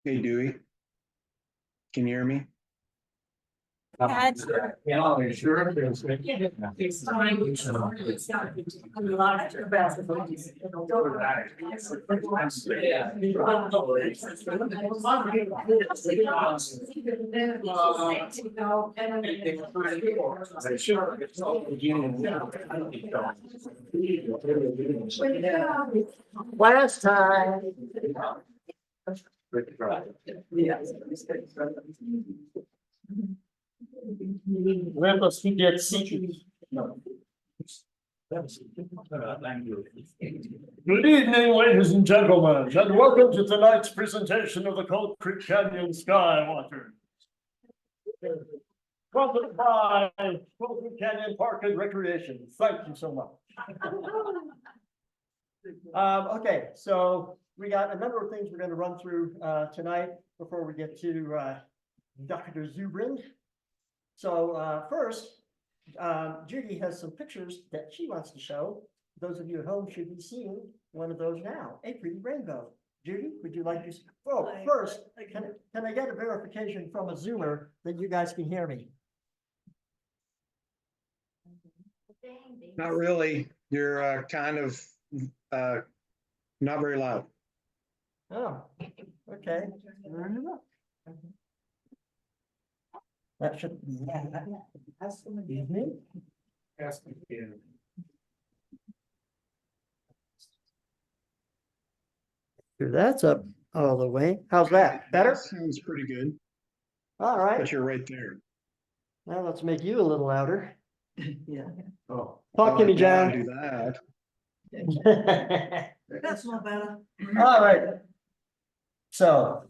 Hey Dewey, can you hear me? Yeah, sure. it's time. A lot of basketball. Last time. Let us get seated. Good evening, ladies and gentlemen, and welcome to tonight's presentation of the Cold Creek Canyon SkyWatchers. Sponsored by Cold Creek Canyon Park and Recreation. Thank you so much. Okay, so we got a number of things we're going to run through tonight before we get to Dr. Zubrin. So first, Judy has some pictures that she wants to show. Those of you at home should be seeing one of those now, a pretty rainbow. Judy, would you like to? Oh, first, can I get a verification from a Zoomer that you guys can hear me? Not really. You're kind of not very loud. Oh, okay. That should be. That's up all the way. How's that? Better? That sounds pretty good, All right. but you're right there. Now let's make you a little louder. Yeah. Oh, Talk to me, now I John. do that. That's not bad. All right. So,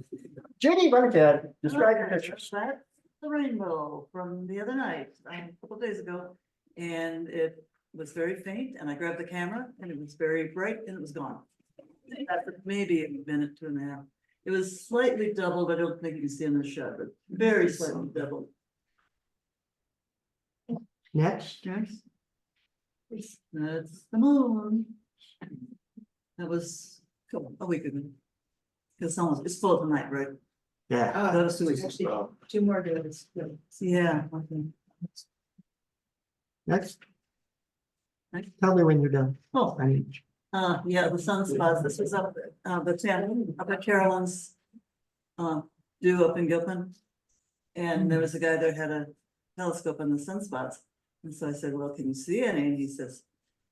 Judy, run ahead. Describe your pictures. That's the rainbow from the other night, a couple days ago, and it was very faint, and I grabbed the camera, and it was very bright, and it was gone. After maybe a minute, 2.5. It was slightly doubled. I don't think you can see in the shot, but very slightly doubled. Next. That's the moon. That was a week ago. Because it's full tonight, right? Yeah. That was 2 weeks. 2 more days. Yeah. Okay. Next. Tell me when you're done. Oh, I need. yeah, the sunspots. This was up at Carolyn's do up in Gilpin. And there was a guy there had a telescope on the sunspots. And so I said, well, can you see any? And he says,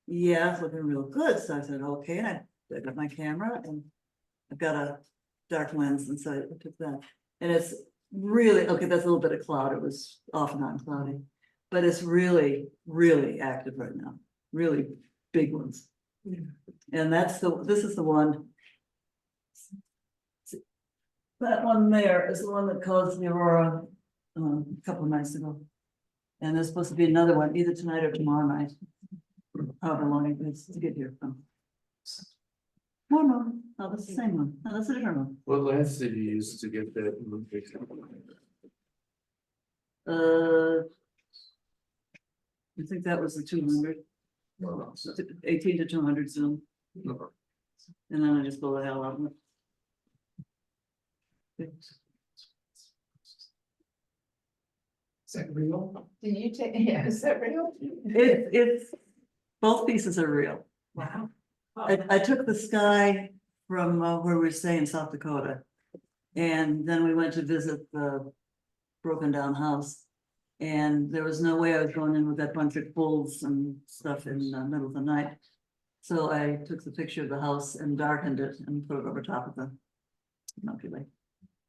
yeah, it's looking real good. So I said, okay. And I got my camera and I've got a dark lens. And so I took that. And it's really, okay, that's a little bit of cloud. It was off and on cloudy. But it's really, really active right now. Really big ones. Yeah. And this is the one. That one there is the one that caused the aurora a couple of nights ago. And there's supposed to be another one either tonight or tomorrow night. However long it takes to get here from. No, that's the same one. No, that's a different one. What lens did you use to get that picture? I think that was the 200, 18 to 200 zoom. And then I just blow the hell out of it. Is that real? Did you take, yeah, is that real? It's both pieces are real. Wow. I took the sky from where we stay in South Dakota. And then we went to visit the broken down house. And there was no way I was going in with that bunch of poles and stuff in the middle of the night. So I took the picture of the house and darkened it and put it over top of the Milky Way.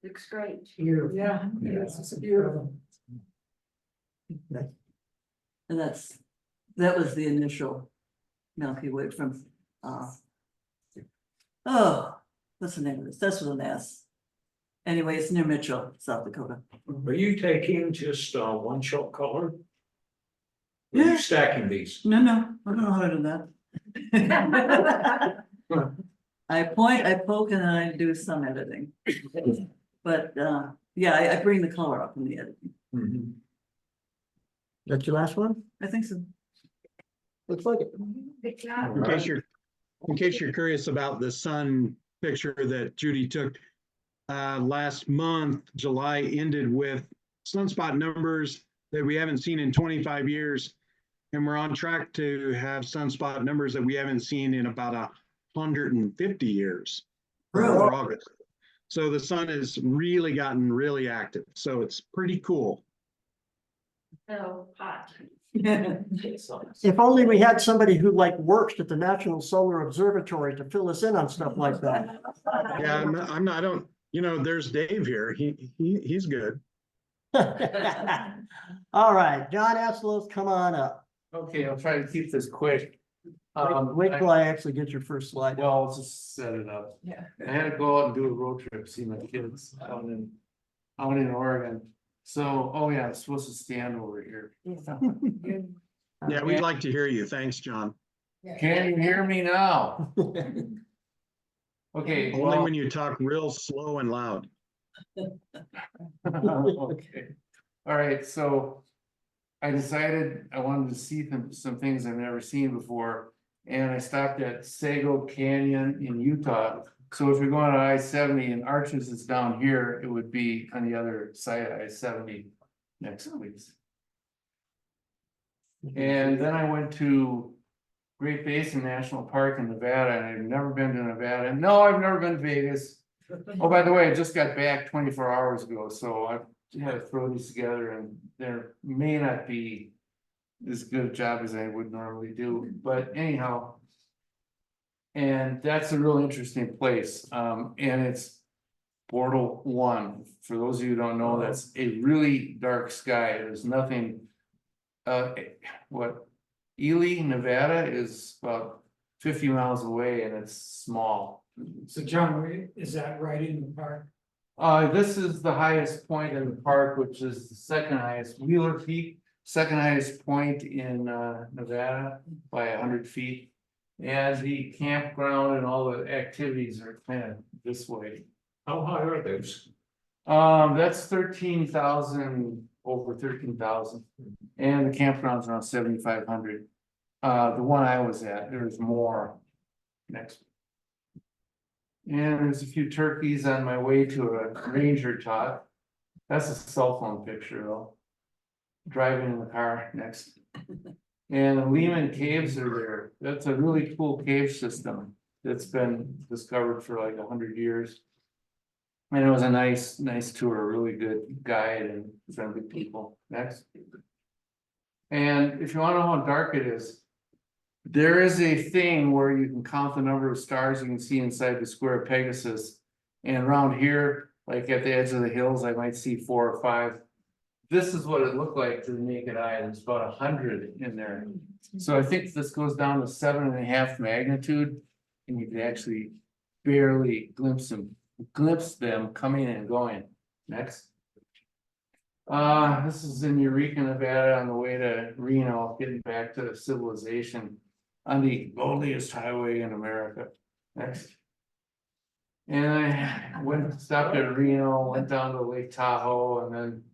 Looks great. Beautiful. Yeah, yes, it's beautiful. And that was the initial Milky Way from what's the name of this? That's with an S. Anyway, it's near Mitchell, South Dakota. Are you taking just one shot color? Are Yeah. you stacking these? No, I don't know how to do that. I point, I poke, and then I do some editing. But yeah, I bring the color up in the editing. Mhm. That's your last one? I think so. Looks like it. Good job. In case you're curious about the sun picture that Judy took, last month, July ended with sunspot numbers that we haven't seen in 25 years. And we're on track to have sunspot numbers that we haven't seen in about 150 years for August. So the sun has really gotten really active. So it's pretty cool. So hot. If only we had somebody who like works at the National Solar Observatory to fill us in on stuff like that. Yeah, I don't, there's Dave here. He's good. All right, John Aslos, come on up. Okay, I'll try to keep this quick. Wait till I actually get your first slide. Well, I'll just set it up. Yeah. I had to go out and do a road trip, see my kids out in Oregon. So, oh yeah, I'm supposed to stand over here. Yeah, we'd like to hear you. Thanks, John. Can you hear me now? Okay, Only well, when you talk real slow and loud. okay. All right, so I decided I wanted to see some things I've never seen before. And I stopped at Sago Canyon in Utah. So if you're going on I-70 and Arches is down here, it would be on the other side of I-70 next week. And then I went to Great Basin National Park in Nevada, and I've never been to Nevada. No, I've never been to Vegas. Oh, by the way, I just got back 24 hours ago, so I had to throw these together, and there may not be as good a job as I would normally do, but anyhow. And that's a real interesting place, and it's Portal 1. For those of you who don't know, that's a really dark sky. There's nothing. What Ely, Nevada is about 50 miles away, and it's small. So John, is that right in the park? This is the highest point in the park, which is the second highest, Wheeler Peak, second highest point in Nevada by 100 feet. And the campground and all the activities are kind of this way. How high are those? That's 13,000, over 13,000. And the campground's around 7,500. The one I was at, there's more next. And there's a few turkeys on my way to a ranger talk. That's a cell phone picture though. Driving in the car next. And the Lehman Caves are there. That's a really cool cave system that's been discovered for like 100 years. And it was a nice tour, really good guide and friendly people. Next. And if you want to know how dark it is, there is a thing where you can count the number of stars you can see inside the square of Pegasus. And around here, like at the edge of the hills, I might see 4 or 5. This is what it looked like to the naked eye. There's about 100 in there. So I think this goes down to 7.5 magnitude, and you can actually barely glimpse them coming and going. Next. This is in Eureka, Nevada, on the way to Reno, getting back to civilization on the loneliest highway in America. Next. And I stopped at Reno, went down to Lake Tahoe, and then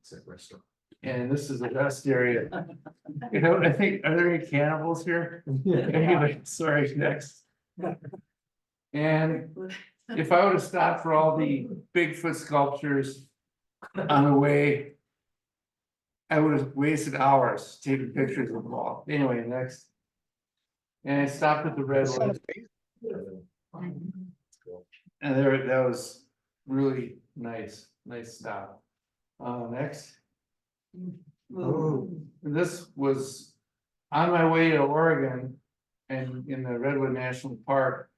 and this is the rest area. I think, are there any cannibals here? Anyway, sorry, next. And if I would have stopped for all the Bigfoot sculptures on the way, I would have wasted hours taking pictures of them all. Anyway, next. And I stopped at the Redwood. And there, that was really nice stop. Next. This was on my way to Oregon and in the Redwood National Park.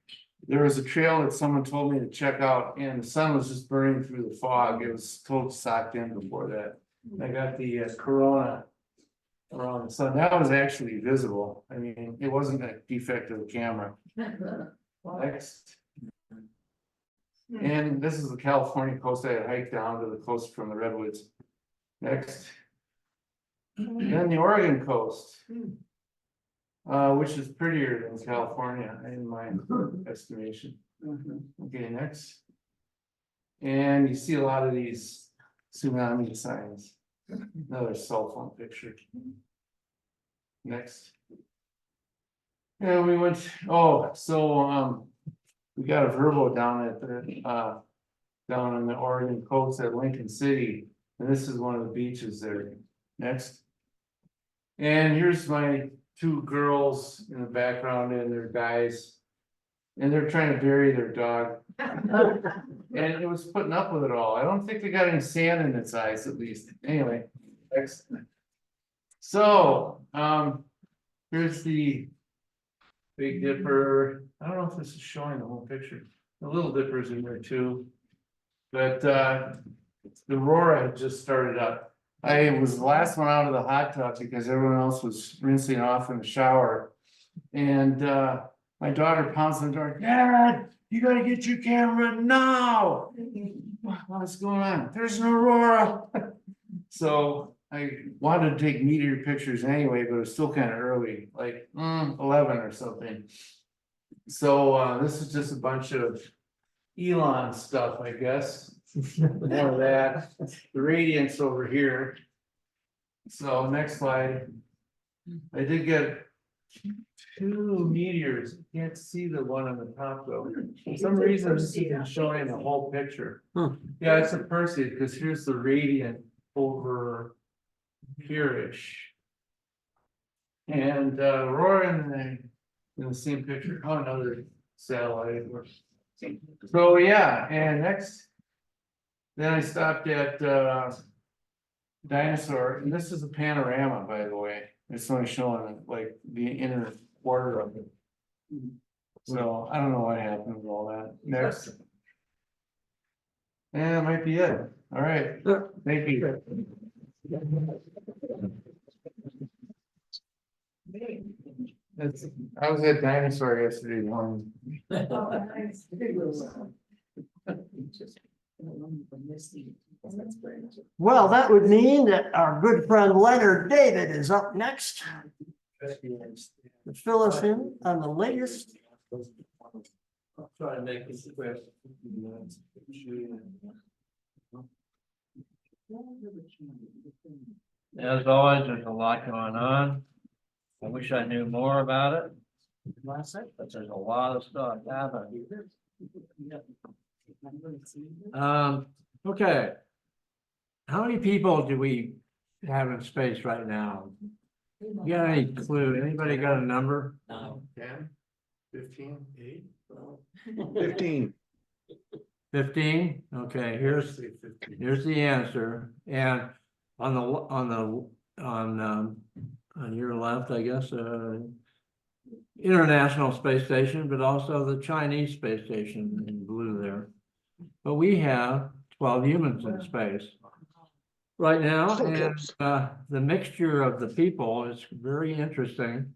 There was a trail that someone told me to check out, and the sun was just burning through the fog. It was totally socked in before that. I got the corona around the sun. That was actually visible. I mean, it wasn't a defect of the camera. Next. And this is the California coast. I had hiked down to the coast from the Redwoods. Next. Then the Oregon coast. Which is prettier than California in my estimation. Okay, next. And you see a lot of these tsunami signs. Another cell phone picture. Next. And we went, we got a verbo down at the down on the Oregon coast at Lincoln City, and this is one of the beaches there. Next. And here's my two girls in the background and their guys. And they're trying to bury their dog. And it was putting up with it all. I don't think they got any sand in its eyes, at least. Anyway, next. So, here's the Big Dipper. I don't know if this is showing the whole picture. The Little Dipper's in there too. But, the Aurora had just started up. I was the last one out of the hot tub because everyone else was rinsing off in the shower. And, my daughter pounds on the door, Dad, you gotta get your camera now. What's going on? There's an Aurora. So I wanted to take meteor pictures anyway, but it was still kind of early, like 11 or something. So this is just a bunch of Elon stuff, I guess. More of that. The radiance over here. So next slide. I did get two meteors. You can't see the one on the top though. For some reason, this isn't showing the whole picture. Yeah, it's a Perseid because here's the radiant over here-ish. And Aurora in the same picture. Oh, another satellite. So yeah, and next, then I stopped at Dinosaur, and this is a panorama, by the way. It's only showing like the inner quarter of it. So I don't know what happened with all that. Next. Yeah, that might be it. All right. Thank you. I was at Dinosaur yesterday morning. Well, that would mean that our good friend Leonard David is up next to fill us in on the latest. I'll try to make this quick. As always, there's a lot going on. I wish I knew more about it. But there's a lot of stuff happening. Okay. How many people do we have in space right now? You got any clue? Anybody got a number? No. 10, 15, 8, 15. 15? Okay, here's the answer. And on your left, I guess, International Space Station, but also the Chinese space station in blue there. But we have 12 humans in space right now, and the mixture of the people is very interesting.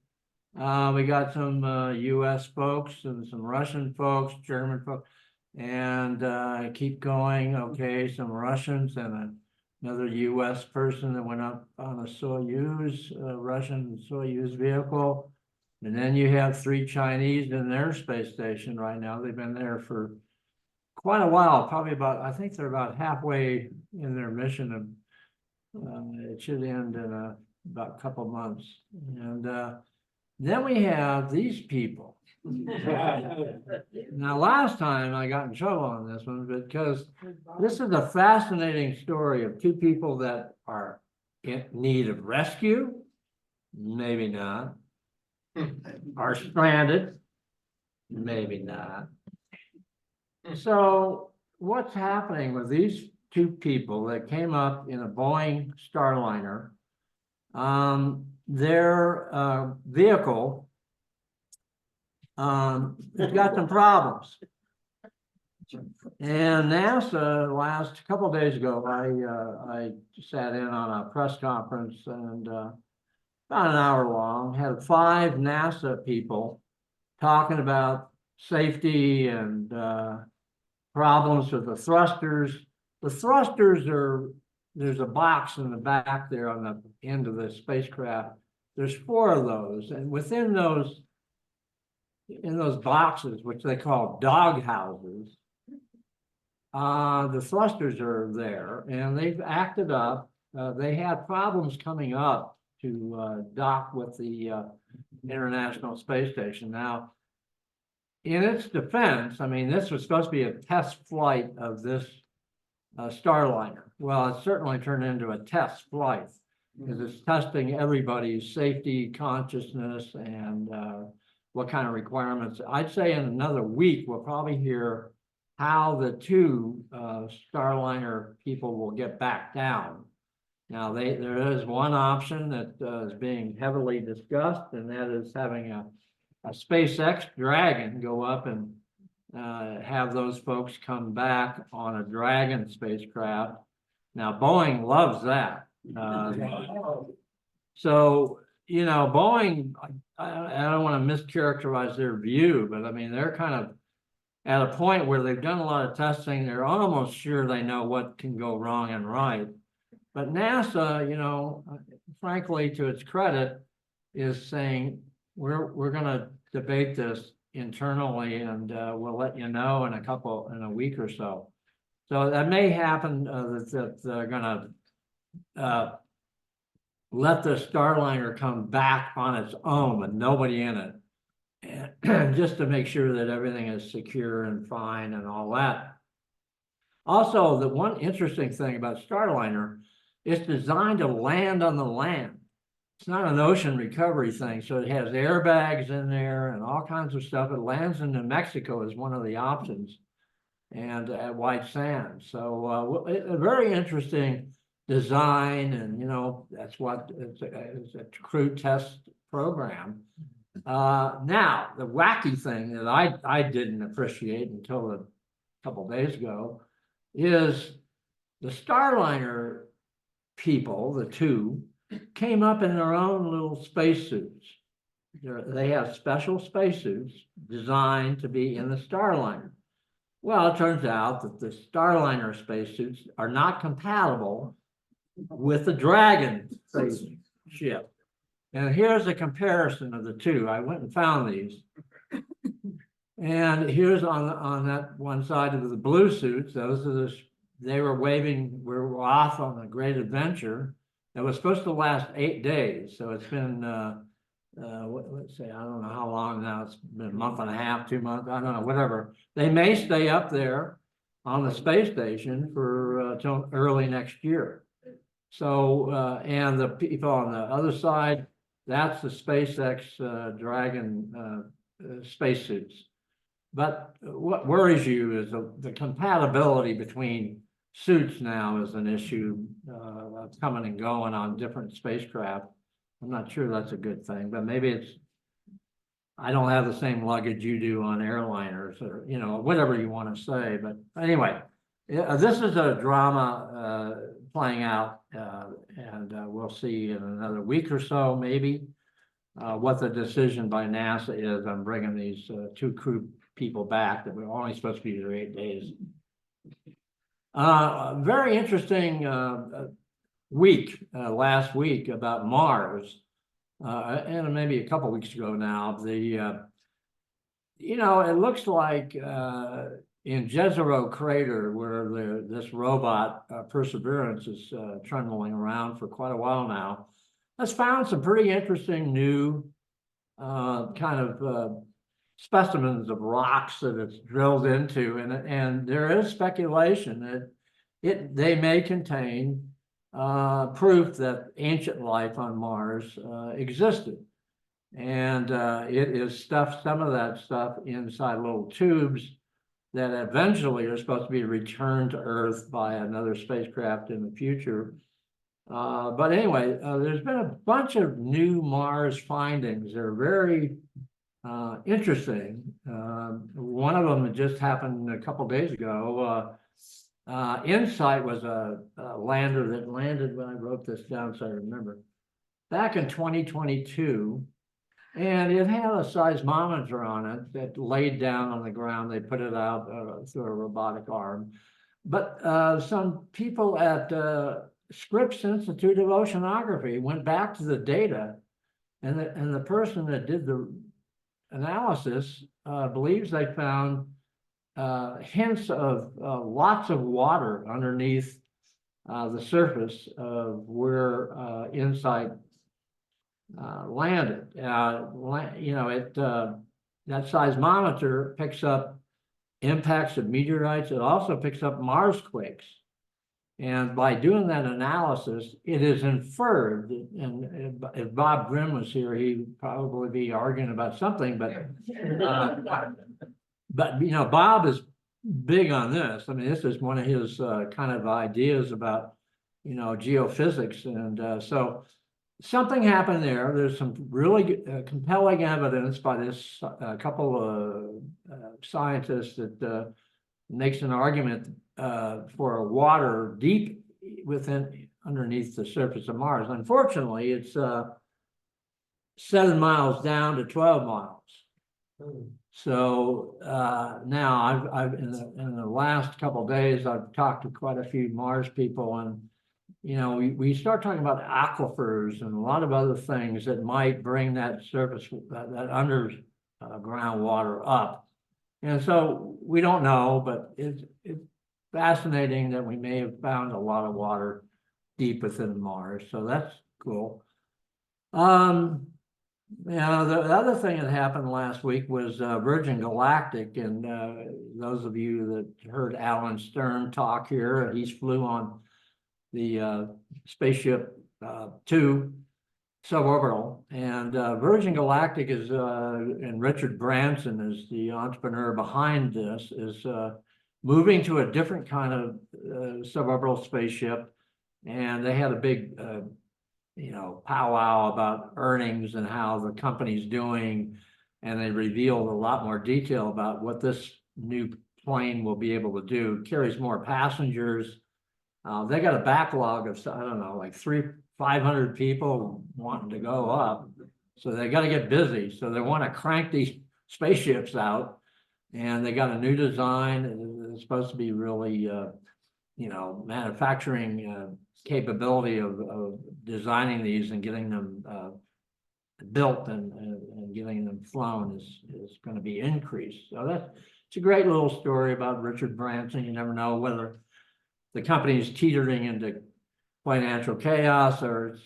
We got some US folks and some Russian folks, German folks, and keep going. Okay, some Russians and another US person that went up on a Soyuz, Russian Soyuz vehicle. And then you have 3 Chinese in their space station right now. They've been there for quite a while, probably about, I think they're about halfway in their mission. It should end in about a couple months. And then we have these people. Now, last time I got in trouble on this one because this is a fascinating story of 2 people that are in need of rescue, maybe not, are stranded, maybe not. So what's happening with these 2 people that came up in a Boeing Starliner? Their vehicle has got some problems. And NASA, last couple of days ago, I sat in on a press conference and about an hour long, had 5 NASA people talking about safety and problems with the thrusters. The thrusters there's a box in the back there on the end of the spacecraft. There's 4 of those, and within those, in those boxes, which they call dog houses, the thrusters are there, and they've acted up. They had problems coming up to dock with the International Space Station. Now, in its defense, I mean, this was supposed to be a test flight of this Starliner. Well, it certainly turned into a test flight because it's testing everybody's safety consciousness and what kind of requirements. I'd say in another week, we'll probably hear how the two Starliner people will get back down. Now, there is one option that is being heavily discussed, and that is having a SpaceX Dragon go up and have those folks come back on a Dragon spacecraft. Now, Boeing loves that. So, you know, Boeing, I don't want to mischaracterize their view, but I mean, they're kind of at a point where they've done a lot of testing. They're almost sure they know what can go wrong and right. But NASA, you know, frankly, to its credit, is saying we're going to debate this internally, and we'll let you know in a week or so. So that may happen that they're going to let the Starliner come back on its own with nobody in it, and just to make sure that everything is secure and fine and all that. Also, the one interesting thing about Starliner, it's designed to land on the land. It's not an ocean recovery thing, so it has airbags in there and all kinds of stuff. It lands in New Mexico as one of the options, and at White Sands. So a very interesting design, and you know, that's what it's a crew test program. Now, the wacky thing that I didn't appreciate until a couple of days ago is the Starliner people, the two, came up in their own little spacesuits. They have special spacesuits designed to be in the Starliner. Well, it turns out that the Starliner spacesuits are not compatible with the Dragon spaceship. And here's a comparison of the two. I went and found these. And here's on that one side of the blue suits, those are they were we're off on a great adventure. It was supposed to last 8 days. So it's been, let's say, I don't know how long now. It's been a month and a half, 2 months, I don't know, whatever. They may stay up there on the space station for till early next year. So, and the people on the other side, that's the SpaceX Dragon spacesuits. But what worries you is the compatibility between suits now is an issue coming and going on different spacecraft. I'm not sure that's a good thing, but maybe I don't have the same luggage you do on airliners, or, you know, whatever you want to say. But anyway, this is a drama playing out, and we'll see in another week or so, maybe, what the decision by NASA is on bringing these two crew people back that were only supposed to be there 8 days. Very interesting week last week about Mars, and maybe a couple weeks ago now. You know, it looks like in Jezero crater, where this robot Perseverance is trundling around for quite a while now, has found some pretty interesting new kind of specimens of rocks that it's drilled into, and there is speculation that they may contain proof that ancient life on Mars existed. And it is stuffed, some of that stuff, inside little tubes that eventually are supposed to be returned to Earth by another spacecraft in the future. But anyway, there's been a bunch of new Mars findings. They're very interesting. One of them just happened a couple days ago. InSight was a lander that landed, when I wrote this down so I remember, back in 2022. And it had a seismometer on it that laid down on the ground. They put it out through a robotic arm. But some people at Scripps Institute of Oceanography went back to the data, and the person that did the analysis believes they found hints of lots of water underneath the surface of where InSight landed. You know, that seismometer picks up impacts of meteorites. It also picks up Mars quakes. And by doing that analysis, it is inferred, and if Bob Grimm was here, he'd probably be arguing about something, but you know, Bob is big on this. I mean, this is one of his kind of ideas about, you know, geophysics. And so something happened there. There's some really compelling evidence by this couple of scientists that makes an argument for water deep underneath the surface of Mars. Unfortunately, it's 7 miles down to 12 miles. So now I've in the last couple of days, I've talked to quite a few Mars people, and you know, we start talking about aquifers and a lot of other things that might bring that surface, that underground water up. And so we don't know, but it's fascinating that we may have found a lot of water deep within Mars. So that's cool. You know, the other thing that happened last week was Virgin Galactic, and those of you that heard Alan Stern talk here, he's flew on the Spaceship 2 suborbital, and Virgin Galactic is and Richard Branson is the entrepreneur behind this, is moving to a different kind of suborbital spaceship, and they had a big you know, powwow about earnings and how the company's doing, and they revealed a lot more detail about what this new plane will be able to do. It carries more passengers. They got a backlog of, I don't know, like 500 people wanting to go up. So they got to get busy. So they want to crank these spaceships out, and they got a new design. It's supposed to be really, you know, manufacturing capability of designing these and getting them built and getting them flown is going to be increased. So it's a great little story about Richard Branson. You never know whether the company is teetering into financial chaos or it's,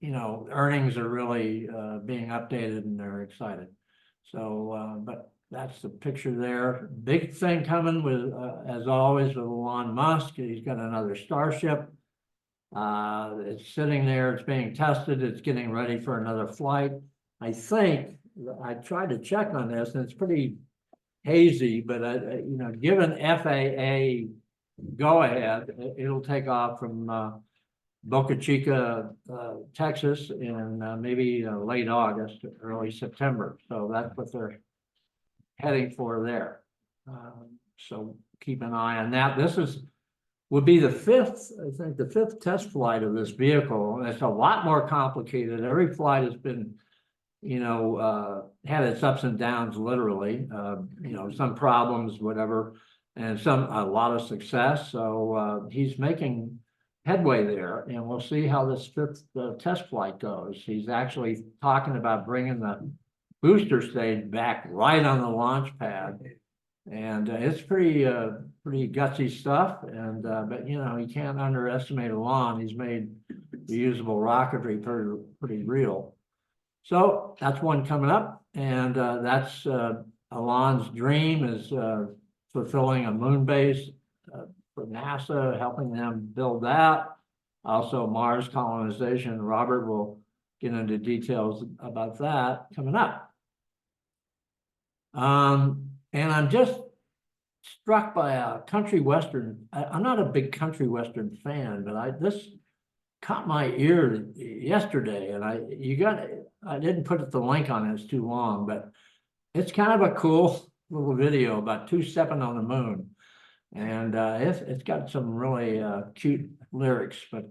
you know, earnings are really being updated and they're excited. So, but that's the picture there. Big thing coming with, as always, with Elon Musk. He's got another Starship. It's sitting there, it's being tested, it's getting ready for another flight. I think, I tried to check on this and it's pretty hazy, but you know, given FAA go ahead, it'll take off from Boca Chica, Texas in maybe late August, early September. So that's what they're heading for there. So keep an eye on that. This would be the fifth, I think, the fifth test flight of this vehicle. And it's a lot more complicated. Every flight has been, you know, had its ups and downs, literally, you know, some problems, whatever, and a lot of success. So he's making headway there, and we'll see how this fifth test flight goes. He's actually talking about bringing the booster stage back right on the launch pad. And it's pretty gutsy stuff, and but you know, you can't underestimate Elon. He's made reusable rocketry pretty real. So that's one coming up, and that's Elon's dream is fulfilling a moon base for NASA, helping them build that. Also Mars colonization. Robert will get into details about that coming up. And I'm just struck by a country western. I'm not a big country western fan, but this caught my ear yesterday, and I didn't put the link on it, it's too long, but it's kind of a cool little video about two stepping on the moon, and it's got some really cute lyrics, but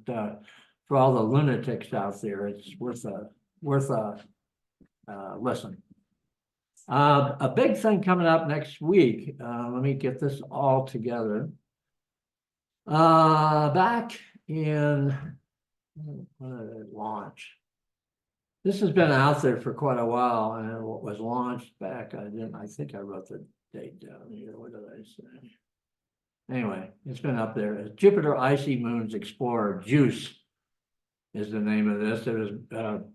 for all the lunatics out there, it's worth a listen. A big thing coming up next week. Let me get this all together. Back in when did it launch? This has been out there for quite a while, and it was launched back. I think I wrote the date down here. What did I say? Anyway, it's been up there. Jupiter Icy Moons Explorer, JUICE is the name of this. It was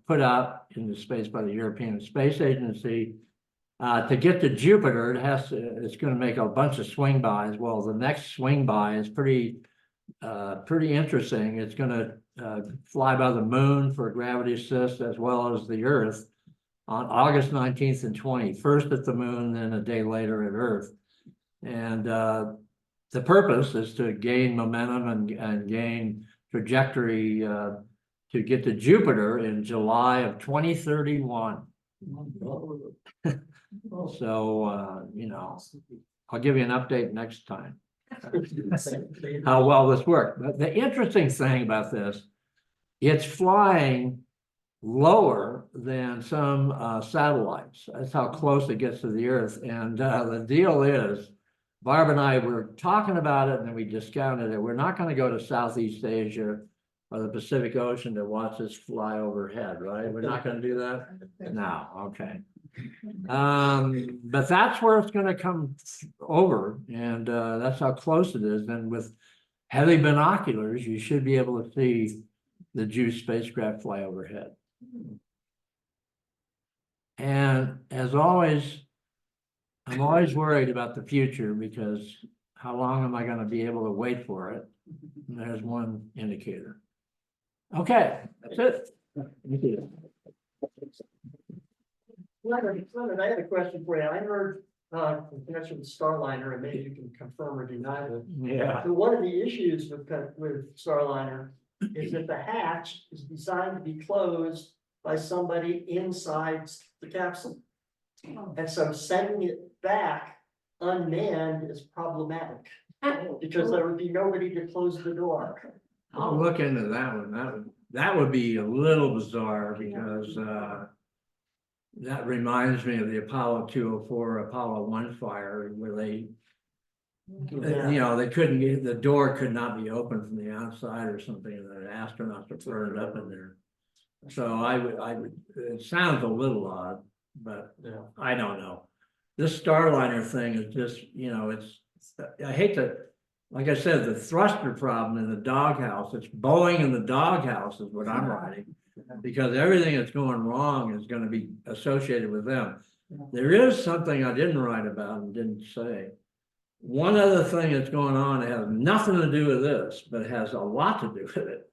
put out into space by the European Space Agency. To get to Jupiter, it's gonna make a bunch of swing bys. Well, the next swing by is pretty interesting. It's gonna fly by the moon for gravity assist as well as the Earth on August 19th and 20th. First at the moon, then a day later at Earth. And the purpose is to gain momentum and gain trajectory to get to Jupiter in July of 2031. So, you know, I'll give you an update next time. How well this worked. But the interesting thing about this, it's flying lower than some satellites. That's how close it gets to the Earth. And the deal is, Barb and I were talking about it and then we discounted it. We're not going to go to Southeast Asia or the Pacific Ocean to watch this fly overhead, right? We're not going to do that? No, okay. But that's where it's going to come over, and that's how close it is. And with heavy binoculars, you should be able to see the JUICE spacecraft fly overhead. And as always, I'm always worried about the future because how long am I going to be able to wait for it? And there's one indicator. Okay, that's it. Thank you. Leonard, I had a question for you. I heard, in connection with Starliner, and maybe you can confirm or deny this. Yeah. So one of the issues with Starliner is that the hatch is designed to be closed by somebody inside the capsule. And so sending it back unmanned is problematic because there would be nobody to close the door. I'll look into that one. That would be a little bizarre because that reminds me of the Apollo 204, Apollo 1 fire where they, you know, they couldn't get, the door could not be opened from the outside or something, and the astronauts were burned up in there. So I would, it sounds a little odd, but I don't know. This Starliner thing is just, you know, I hate to, like I said, the thruster problem in the doghouse, it's Boeing in the doghouse is what I'm writing. Because everything that's going wrong is going to be associated with them. There is something I didn't write about and didn't say. One other thing that's going on that has nothing to do with this, but has a lot to do with it.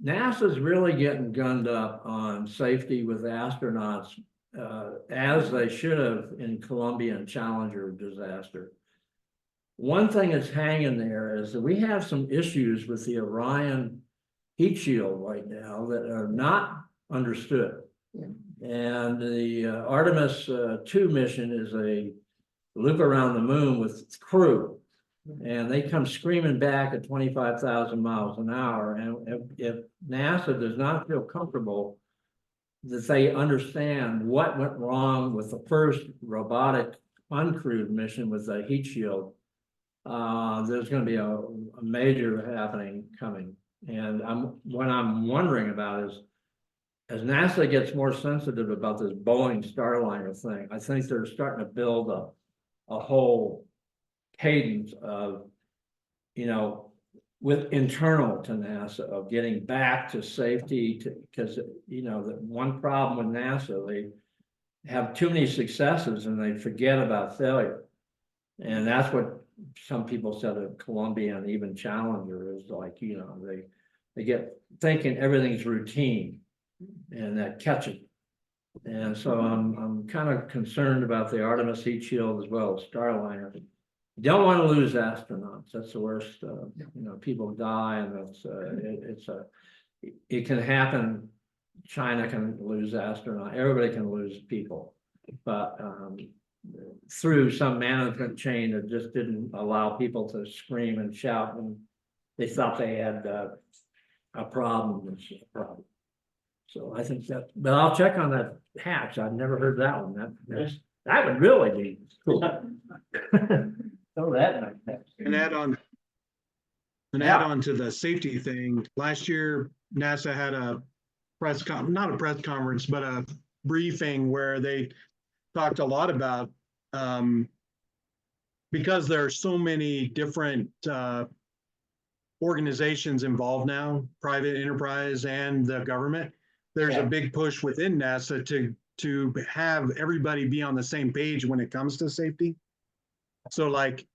NASA's really getting gunned up on safety with astronauts, as they should have in Columbia and Challenger disaster. One thing that's hanging there is that we have some issues with the Orion heat shield right now that are not understood. And the Artemis 2 mission is a loop around the moon with crew. And they come screaming back at 25,000 miles an hour. And if NASA does not feel comfortable that they understand what went wrong with the first robotic uncrewed mission with the heat shield, there's going to be a major happening coming. And what I'm wondering about is, as NASA gets more sensitive about this Boeing Starliner thing, I think they're starting to build a whole cadence of, you know, with internal to NASA of getting back to safety, because, you know, the one problem with NASA, they have too many successes and they forget about failure. And that's what some people said at Columbia and even Challenger is like, you know, they get thinking everything's routine and that catching. And so I'm kind of concerned about the Artemis heat shield as well as Starliner. You don't want to lose astronauts. That's the worst. You know, people die, and it can happen. China can lose astronauts. Everybody can lose people, but through some management chain that just didn't allow people to scream and shout when they thought they had a problem. So I think that, but I'll check on that hatch. I've never heard that one. That would really be cool. Throw that in there. And add on to the safety thing. Last year, NASA had a not a press conference, but a briefing where they talked a lot about, because there are so many different organizations involved now, private enterprise and the government, there's a big push within NASA to have everybody be on the same page when it comes to safety. So like,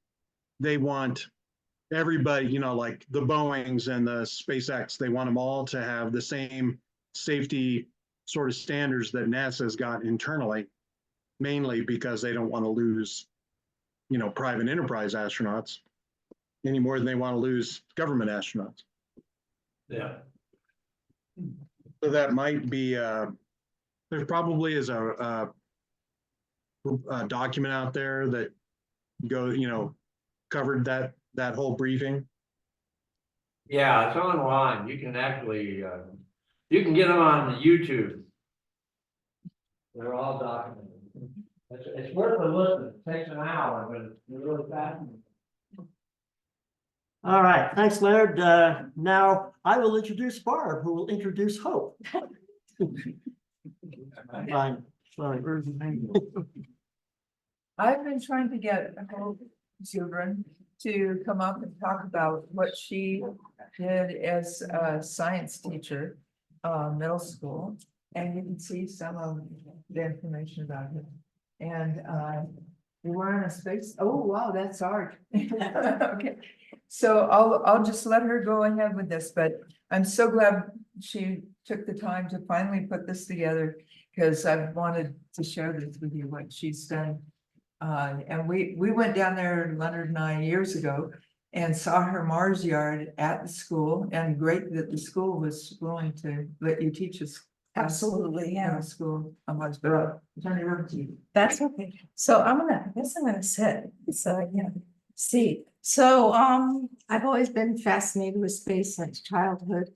they want everybody, you know, like the Boeings and the SpaceX, they want them all to have the same safety sort of standards that NASA's got internally, mainly because they don't want to lose, you know, private enterprise astronauts any more than they want to lose government astronauts. Yeah. So that might be, there probably is a document out there that you know, covered that whole briefing. Yeah, it's online. You can actually, you can get them on YouTube. They're all documented. It's worth a listen. It takes an hour, but it's really fascinating. All right, thanks, Laird. Now I will introduce Barb, who will introduce Hope. Fine, sorry. I've been trying to get Hope Zubrin to come up and talk about what she did as a science teacher, middle school. And you can see some of the information about it. And we were on a space, oh, wow, that's art. Okay, so I'll just let her go ahead with this, but I'm so glad she took the time to finally put this together, because I've wanted to share this with you, what she's done. And we went down there, Leonard and I, years ago, and saw her Mars yard at the school, and great that the school was willing to let you teach us. Absolutely, yeah. School, I'm like, turn it over to you. That's okay. So I guess I'm gonna sit, so, yeah, see. So, I've always been fascinated with space since childhood.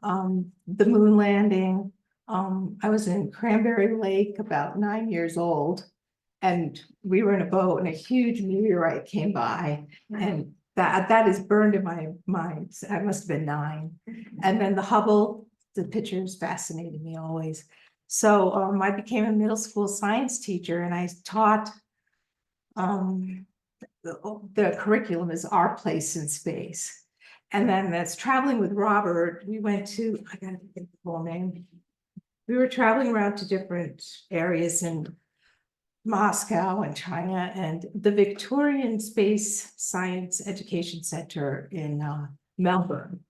The moon landing, I was in Cranberry Lake about 9 years old. And we were in a boat and a huge meteorite came by, and that is burned in my mind. I must have been 9. And then the Hubble, the pictures fascinated me always. So I became a middle school science teacher, and I taught the curriculum is Our Place in Space. And then that's traveling with Robert. We went to, I gotta think the full name. We were traveling around to different areas in Moscow and China, and the Victorian Space Science Education Center in Melbourne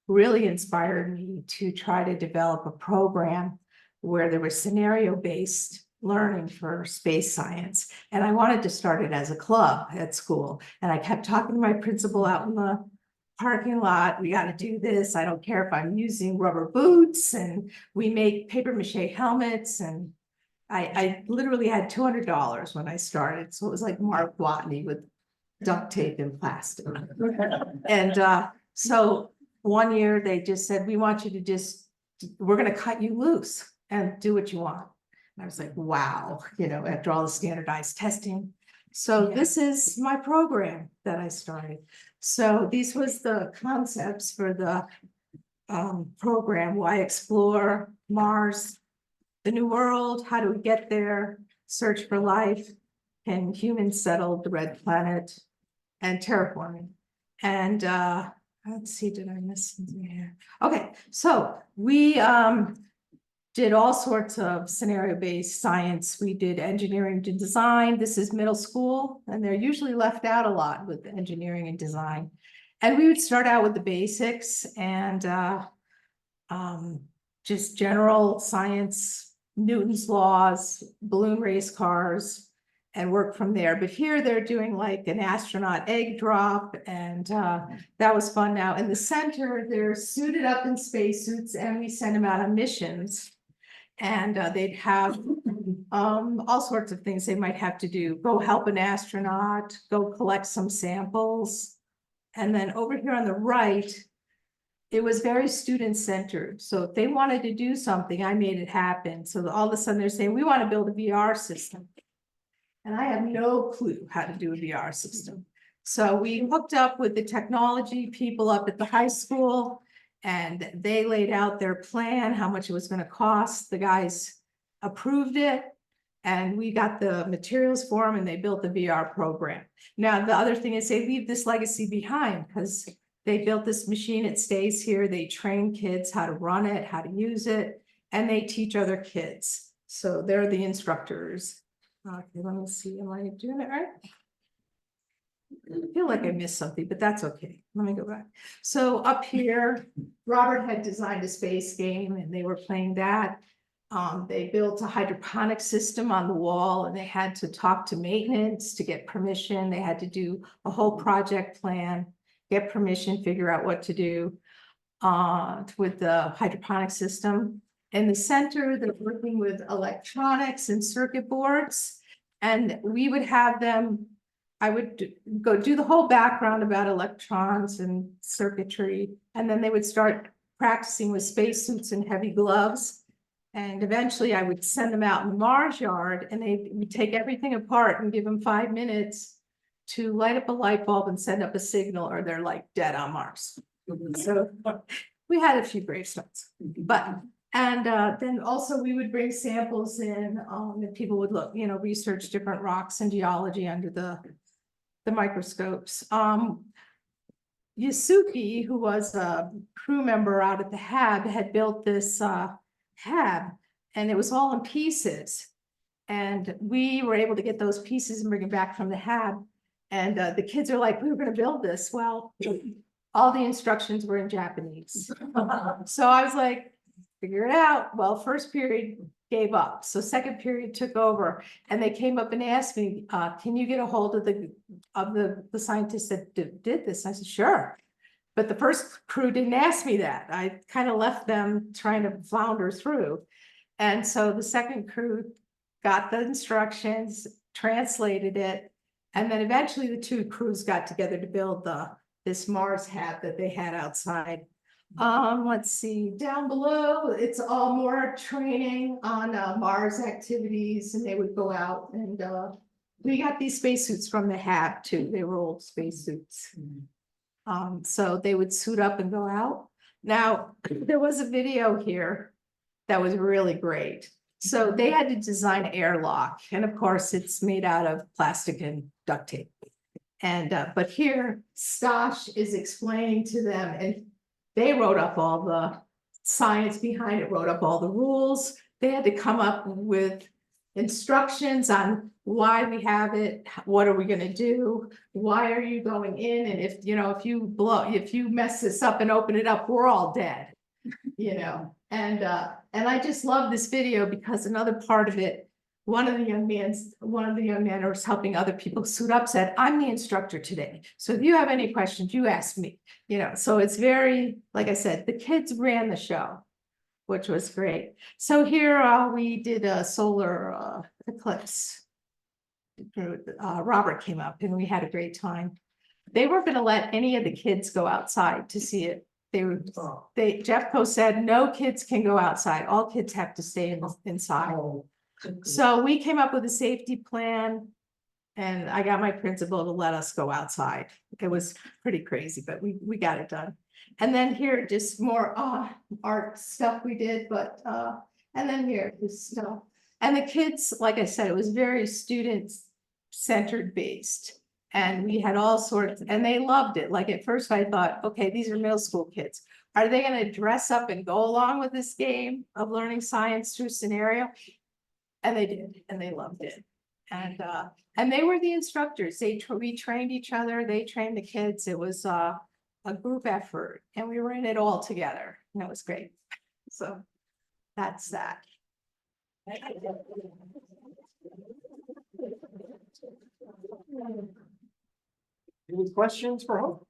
really inspired me to try to develop a program where there was scenario-based learning for space science. And I wanted to start it as a club at school. And I kept talking to my principal out in the parking lot, we got to do this. I don't care if I'm using rubber boots, and we make paper mache helmets. And I literally had $200 when I started. So it was like Mark Watney with duct tape and plastic. And so one year they just said, we want you to we're going to cut you loose and do what you want. And I was like, wow, you know, after all the standardized testing. So this is my program that I started. So these was the concepts for the program. Why explore Mars, the new world? How do we get there? Search for life. Can humans settle the red planet? And terraforming. And let's see, did I miss something here? Okay, so we did all sorts of scenario-based science. We did engineering to design. This is middle school, and they're usually left out a lot with engineering and design. And we would start out with the basics and just general science, Newton's laws, balloon race cars, and work from there. But here they're doing like an astronaut egg drop, and that was fun. Now in the center, they're suited up in spacesuits, and we send them out on missions. And they'd have all sorts of things they might have to do. Go help an astronaut, go collect some samples. And then over here on the right, it was very student-centered. So if they wanted to do something, I made it happen. So all of a sudden they're saying, we want to build a VR system. And I have no clue how to do a VR system. So we hooked up with the technology people up at the high school, and they laid out their plan, how much it was going to cost. The guys approved it, and we got the materials for them, and they built the VR program. Now, the other thing is they leave this legacy behind, because they built this machine, it stays here. They train kids how to run it, how to use it, and they teach other kids. So they're the instructors. Okay, let me see, am I doing it right? I feel like I missed something, but that's okay. Let me go back. So up here, Robert had designed a space game and they were playing that. They built a hydroponic system on the wall and they had to talk to maintenance to get permission. They had to do a whole project plan, get permission, figure out what to do with the hydroponic system. In the center, they're working with electronics and circuit boards. And we would have them, I would go do the whole background about electrons and circuitry. And then they would start practicing with spacesuits and heavy gloves. And eventually I would send them out in the Mars yard and they would take everything apart and give them 5 minutes to light up a light bulb and send up a signal or they're like dead on Mars. So we had a few gravestones, but, and then also we would bring samples in, and people would look, you know, research different rocks and geology under the microscopes. Yasuki, who was a crew member out at the HAB, had built this HAB and it was all in pieces. And we were able to get those pieces and bring it back from the HAB. And the kids are like, we were going to build this. Well, all the instructions were in Japanese. So I was like, figure it out. Well, first period gave up. So second period took over and they came up and asked me, can you get a hold of the scientists that did this? I said, sure. But the first crew didn't ask me that. I kind of left them trying to flounder through. And so the second crew got the instructions, translated it. And then eventually the two crews got together to build this Mars hat that they had outside. Let's see, down below, it's all more training on Mars activities, and they would go out and we got these spacesuits from the HAB too. They were old spacesuits. So they would suit up and go out. Now, there was a video here that was really great. So they had to design an airlock, and of course, it's made out of plastic and duct tape. And but here, Stosh is explaining to them, and they wrote up all the science behind it, wrote up all the rules. They had to come up with instructions on why we have it, what are we going to do, why are you going in, and if you know, if you mess this up and open it up, we're all dead, you know. And I just love this video because another part of it, one of the young men who was helping other people suit up said, I'm the instructor today. So if you have any questions, you ask me, you know. So it's very, like I said, the kids ran the show, which was great. So here we did a solar eclipse. Robert came up and we had a great time. They weren't going to let any of the kids go outside to see it. Jeffco said no kids can go outside. All kids have to stay inside. So we came up with a safety plan and I got my principal to let us go outside. It was pretty crazy, but we got it done. And then here, just more art stuff we did, but and then here is stuff. And the kids, like I said, it was very student-centered based. And we had all sorts, and they loved it. Like at first I thought, okay, these are middle school kids. Are they going to dress up and go along with this game of learning science through scenario? And they did, and they loved it. And they were the instructors. We trained each other. They trained the kids. It was a group effort, and we were in it all together. And it was great. So that's that. Any questions for Hope?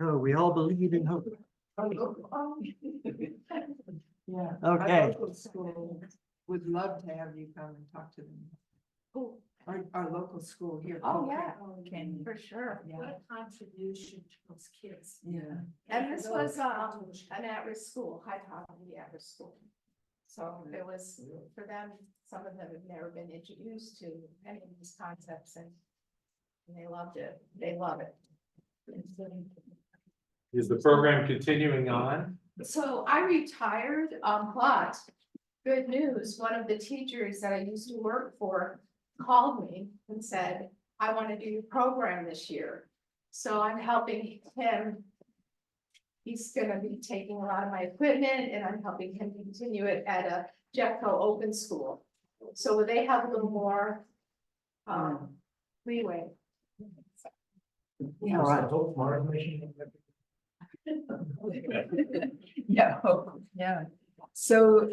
Oh, we all believe in Hope. Yeah. Okay. Our local school would love to have you come and talk to them. Our local school here. Oh, yeah, Can for sure. Yeah. What a contribution to those kids. Yeah. And this was an at-risk school, high poverty at-risk school. So it was for them, some of them have never been introduced to any of these concepts and they loved it. They love it. Is the program continuing on? So I retired, but good news, one of the teachers that I used to work for called me and said, I want to do your program this year. So I'm helping him. He's gonna be taking a lot of my equipment and I'm helping him continue it at a Jeffco Open School. So they have a little more leeway. Yeah, right. Yeah, yeah. So,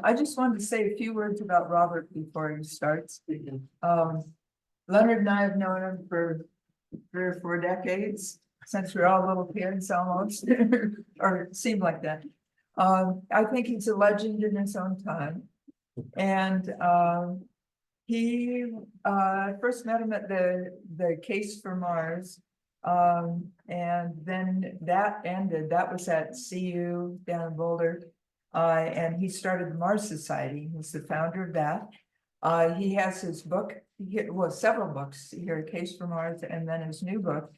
I just wanted to say a few words about Robert before he starts. Leonard and I have known him for 3 or 4 decades, since we were all little kids almost, or it seemed like that. I think he's a legend in his own time. And, he, first met him at the Case for Mars. And then that ended, that was at CU down in Boulder. And he started the Mars Society. He's the founder of that. He has his book, well, several books here, Case for Mars, and then his new book,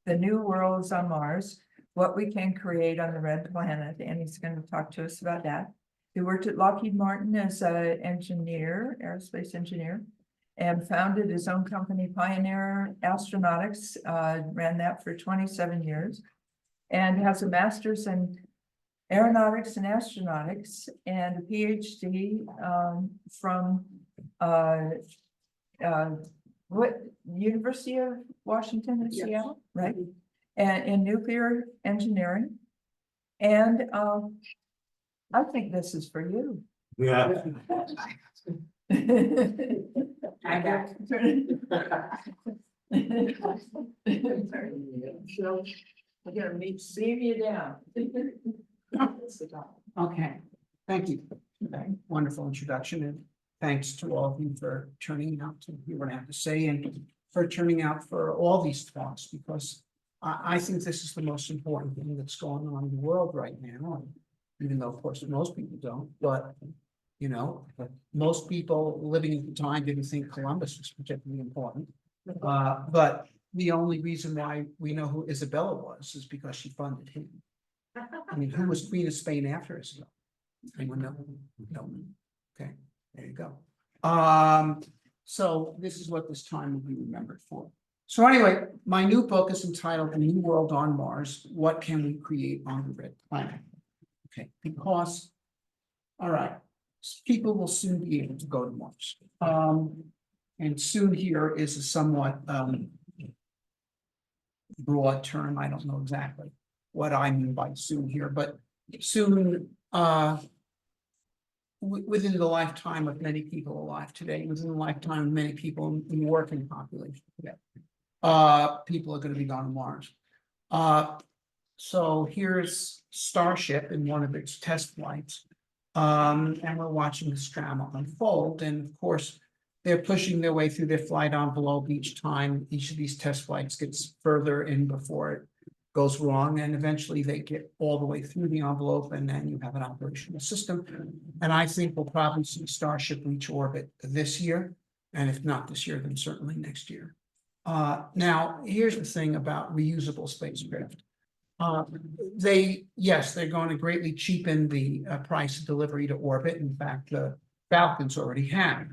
The New Worlds on Mars, What We Can Create on the Red Planet, and he's going to talk to us about that. He worked at Lockheed Martin as an engineer, aerospace engineer, and founded his own company, Pioneer Astronautics, ran that for 27 years, and has a master's in aeronautics and astronautics and a PhD from what University of Washington in Seattle, right? And in nuclear engineering. And I think this is for you. Yeah. I got. So we're gonna leave you down. Okay, thank you. Wonderful introduction, and thanks to all of you for turning out to hear what I have to say, and for turning out for all these talks, because I think this is the most important thing that's going on in the world right now. Even though, of course, most people don't, but you know, most people living at the time didn't think Columbus was particularly important. But the only reason why we know who Isabella was is because she funded him. I mean, who was Queen of Spain after Isabella? Anyone know? No. Okay, there you go. So this is what this time will be remembered for. So anyway, my new book is entitled The New World on Mars, What Can We Create on the Red Planet? Okay, because, all right, people will soon be able to go to Mars. And soon here is a somewhat broad term. I don't know exactly what I mean by soon here, but soon within the lifetime of many people alive today, within the lifetime of many people in the working population today, people are going to be gone to Mars. So here's Starship in one of its test flights. And we're watching this drama unfold. And of course, they're pushing their way through their flight envelope each time. Each of these test flights gets further in before it goes wrong. And eventually they get all the way through the envelope, and then you have an operational system. And I think we'll probably see Starship reach orbit this year. And if not this year, then certainly next year. Now, here's the thing about reusable spacecraft. They're going to greatly cheapen the price of delivery to orbit. In fact, the Falcons already have.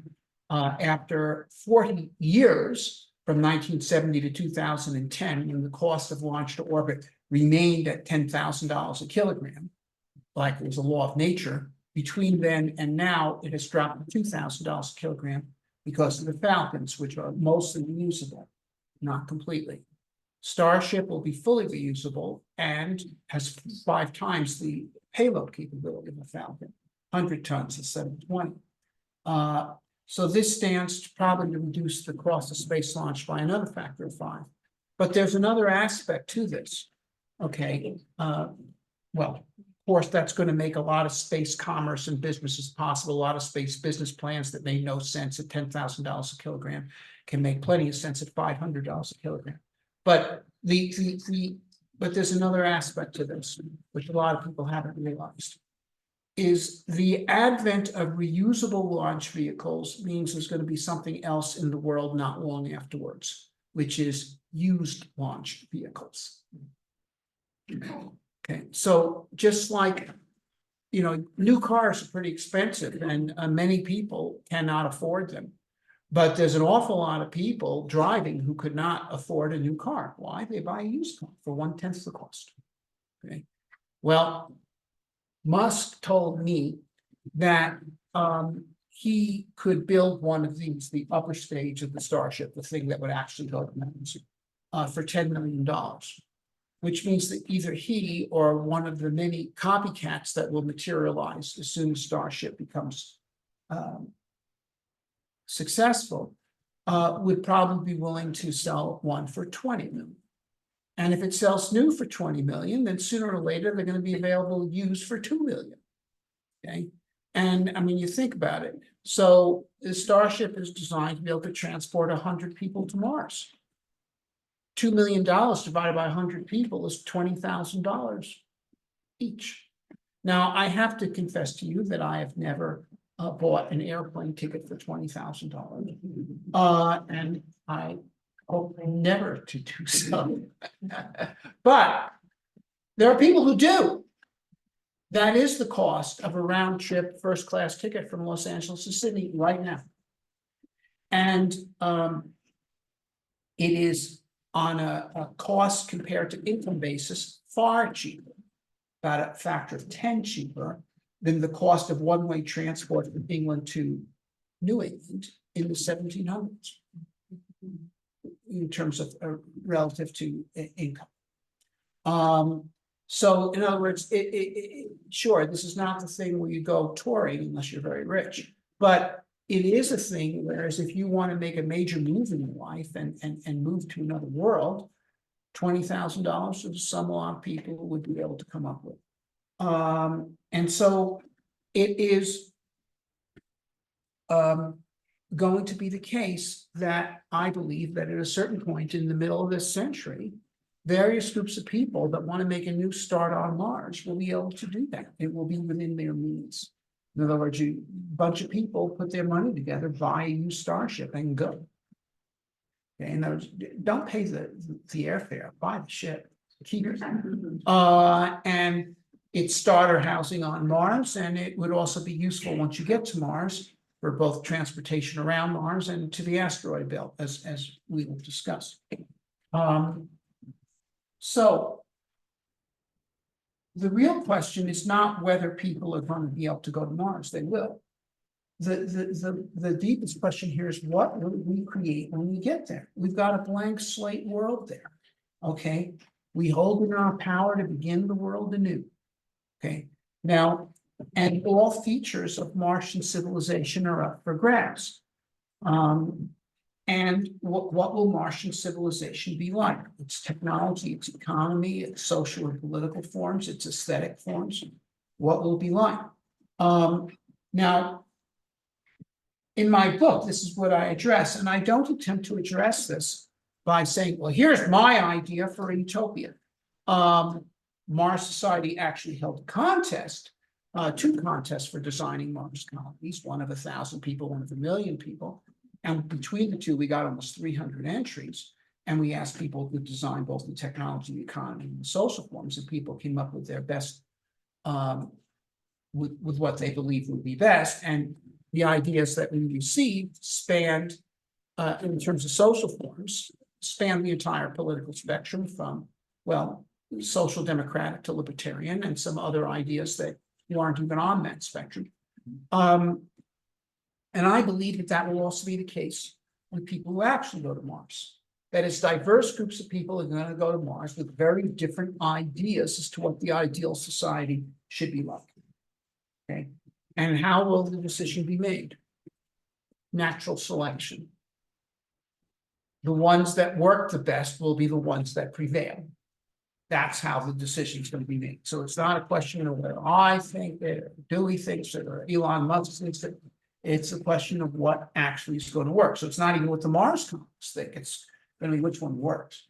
After 40 years, from 1970 to 2010, when the cost of launch to orbit remained at $10,000 a kilogram, like it was a law of nature, between then and now, it has dropped to $2,000 a kilogram because of the Falcons, which are mostly reusable, not completely. Starship will be fully reusable and has 5 times the payload capability of a Falcon, 100 tons instead of 20. So this stands to probably reduce the cost of space launch by another factor of 5. But there's another aspect to this. Okay, well, of course, that's going to make a lot of space commerce and businesses possible. A lot of space business plans that made no sense at $10,000 a kilogram can make plenty of sense at $500 a kilogram. But but there's another aspect to this, which a lot of people haven't realized, is the advent of reusable launch vehicles means there's going to be something else in the world not long afterwards, which is used launch vehicles. Okay, so just like, you know, new cars are pretty expensive and many people cannot afford them. But there's an awful lot of people driving who could not afford a new car. Why? They buy a used car for 1/10 the cost. Okay. Well, Musk told me that he could build one of these, the upper stage of the Starship, the thing that would actually go to Mars, for $10 million. Which means that either he or one of the many copycats that will materialize as soon as Starship becomes successful, would probably be willing to sell one for 20 million. And if it sells new for 20 million, then sooner or later, they're going to be available used for 2 million. Okay. And I mean, you think about it. So the Starship is designed to be able to transport 100 people to Mars. $2 million divided by 100 people is $20,000 each. Now, I have to confess to you that I have never bought an airplane ticket for $20,000. And I hope never to do so. But there are people who do. That is the cost of a round trip first class ticket from Los Angeles to Sydney right now. And it is on a cost compared to income basis far cheaper, about a factor of 10 cheaper than the cost of one-way transport from England to New England in the 1700s in terms of relative to income. So in other words, sure, this is not the thing where you go touring unless you're very rich, but it is a thing, whereas if you want to make a major move in your life and move to another world, $20,000 is some lot of people would be able to come up with. And so it is going to be the case that I believe that at a certain point in the middle of this century, various groups of people that want to make a new start on Mars will be able to do that. It will be within their means. In other words, a bunch of people put their money together, buy a new Starship and go. Okay, in other words, don't pay the airfare, buy the ship, keep it. And it's starter housing on Mars, and it would also be useful once you get to Mars for both transportation around Mars and to the asteroid belt, as we will discuss. So the real question is not whether people are going to be able to go to Mars. They will. The deepest question here is, what will we create when we get there? We've got a blank slate world there. Okay, we hold in our power to begin the world anew. Okay, now, and all features of Martian civilization are up for grabs. And what will Martian civilization be like? Its technology, its economy, its social and political forms, its aesthetic forms. What will it be like? Now, in my book, this is what I address, and I don't attempt to address this by saying, well, here's my idea for a utopia. Mars Society actually held a contest, two contests for designing Mars colonies, one of 1,000 people, one of 1,000,000 people. And between the two, we got almost 300 entries. And we asked people to design both the technology, the economy, and the social forms, and people came up with their best, with what they believed would be best. And the ideas that we received spanned, in terms of social forms, spanned the entire political spectrum from, well, social democratic to libertarian, and some other ideas that aren't even on that spectrum. And I believe that that will also be the case with people who actually go to Mars. That is, diverse groups of people are going to go to Mars with very different ideas as to what the ideal society should be like. Okay, and how will the decision be made? Natural selection. The ones that work the best will be the ones that prevail. That's how the decision is going to be made. So it's not a question of whether I think that Dewey thinks it or Elon Musk thinks it. It's a question of what actually is going to work. So it's not even what the Mars colonists think. It's going to be which one works.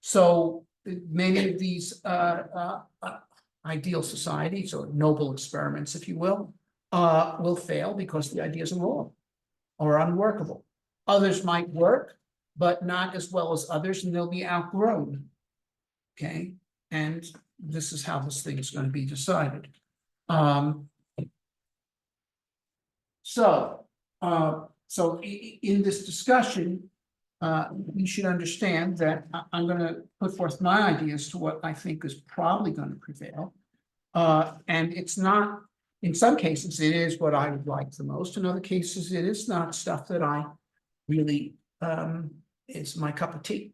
So many of these ideal societies, or noble experiments, if you will fail because the ideas are wrong or unworkable. Others might work, but not as well as others, and they'll be outgrown. Okay, and this is how this thing is going to be decided. So in this discussion, you should understand that I'm gonna put forth my ideas to what I think is probably gonna prevail. And it's not, in some cases, it is what I would like the most. In other cases, it is not stuff that I really, is my cup of tea.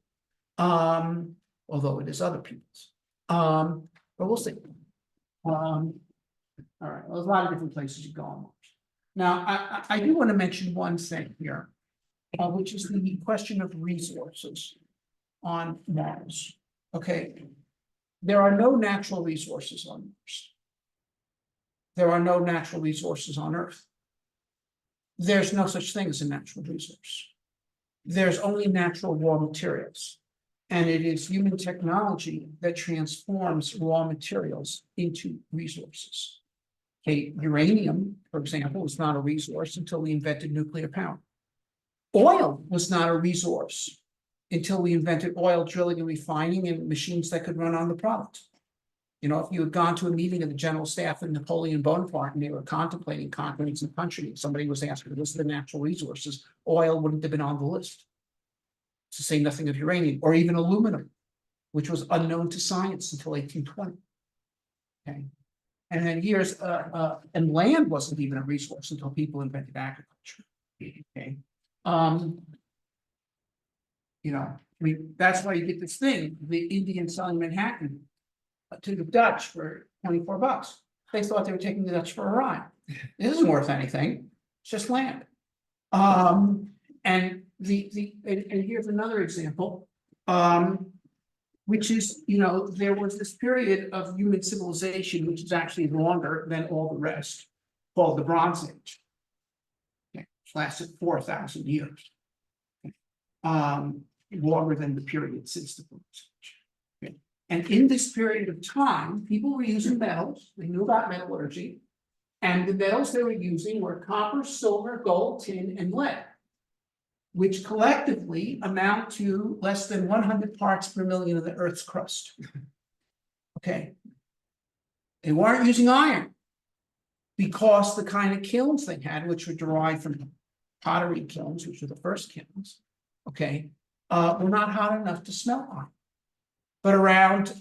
Although it is other people's. But we'll see. All right, well, there's a lot of different places you go on Mars. Now, I do want to mention one thing here, which is the question of resources on Mars. Okay, there are no natural resources on Mars. There are no natural resources on Earth. There's no such thing as a natural resource. There's only natural raw materials. And it is human technology that transforms raw materials into resources. Okay, uranium, for example, was not a resource until we invented nuclear power. Oil was not a resource until we invented oil drilling and refining and machines that could run on the product. You know, if you had gone to a meeting of the general staff of Napoleon Bonaparte and they were contemplating conquering some country, somebody was asking, what's the natural resources? Oil wouldn't have been on the list. To say nothing of uranium or even aluminum, which was unknown to science until 1820. Okay. And then here's and land wasn't even a resource until people invented agriculture. Okay. You know, I mean, that's why you get this thing, the Indians selling Manhattan to the Dutch for $24. They thought they were taking the Dutch for a ride. It isn't worth anything, it's just land. And and here's another example, which is, you know, there was this period of human civilization, which is actually longer than all the rest, called the Bronze Age. Okay, which lasted 4,000 years. Longer than the period since the Bronze Age. Okay. And in this period of time, people were using metals, they knew about metallurgy, and the metals they were using were copper, silver, gold, tin, and lead, which collectively amount to less than 100 parts per million of the Earth's crust. Okay. They weren't using iron because the kind of kilns they had, which were derived from pottery kilns, which were the first kilns, okay, were not hot enough to smelt iron. But around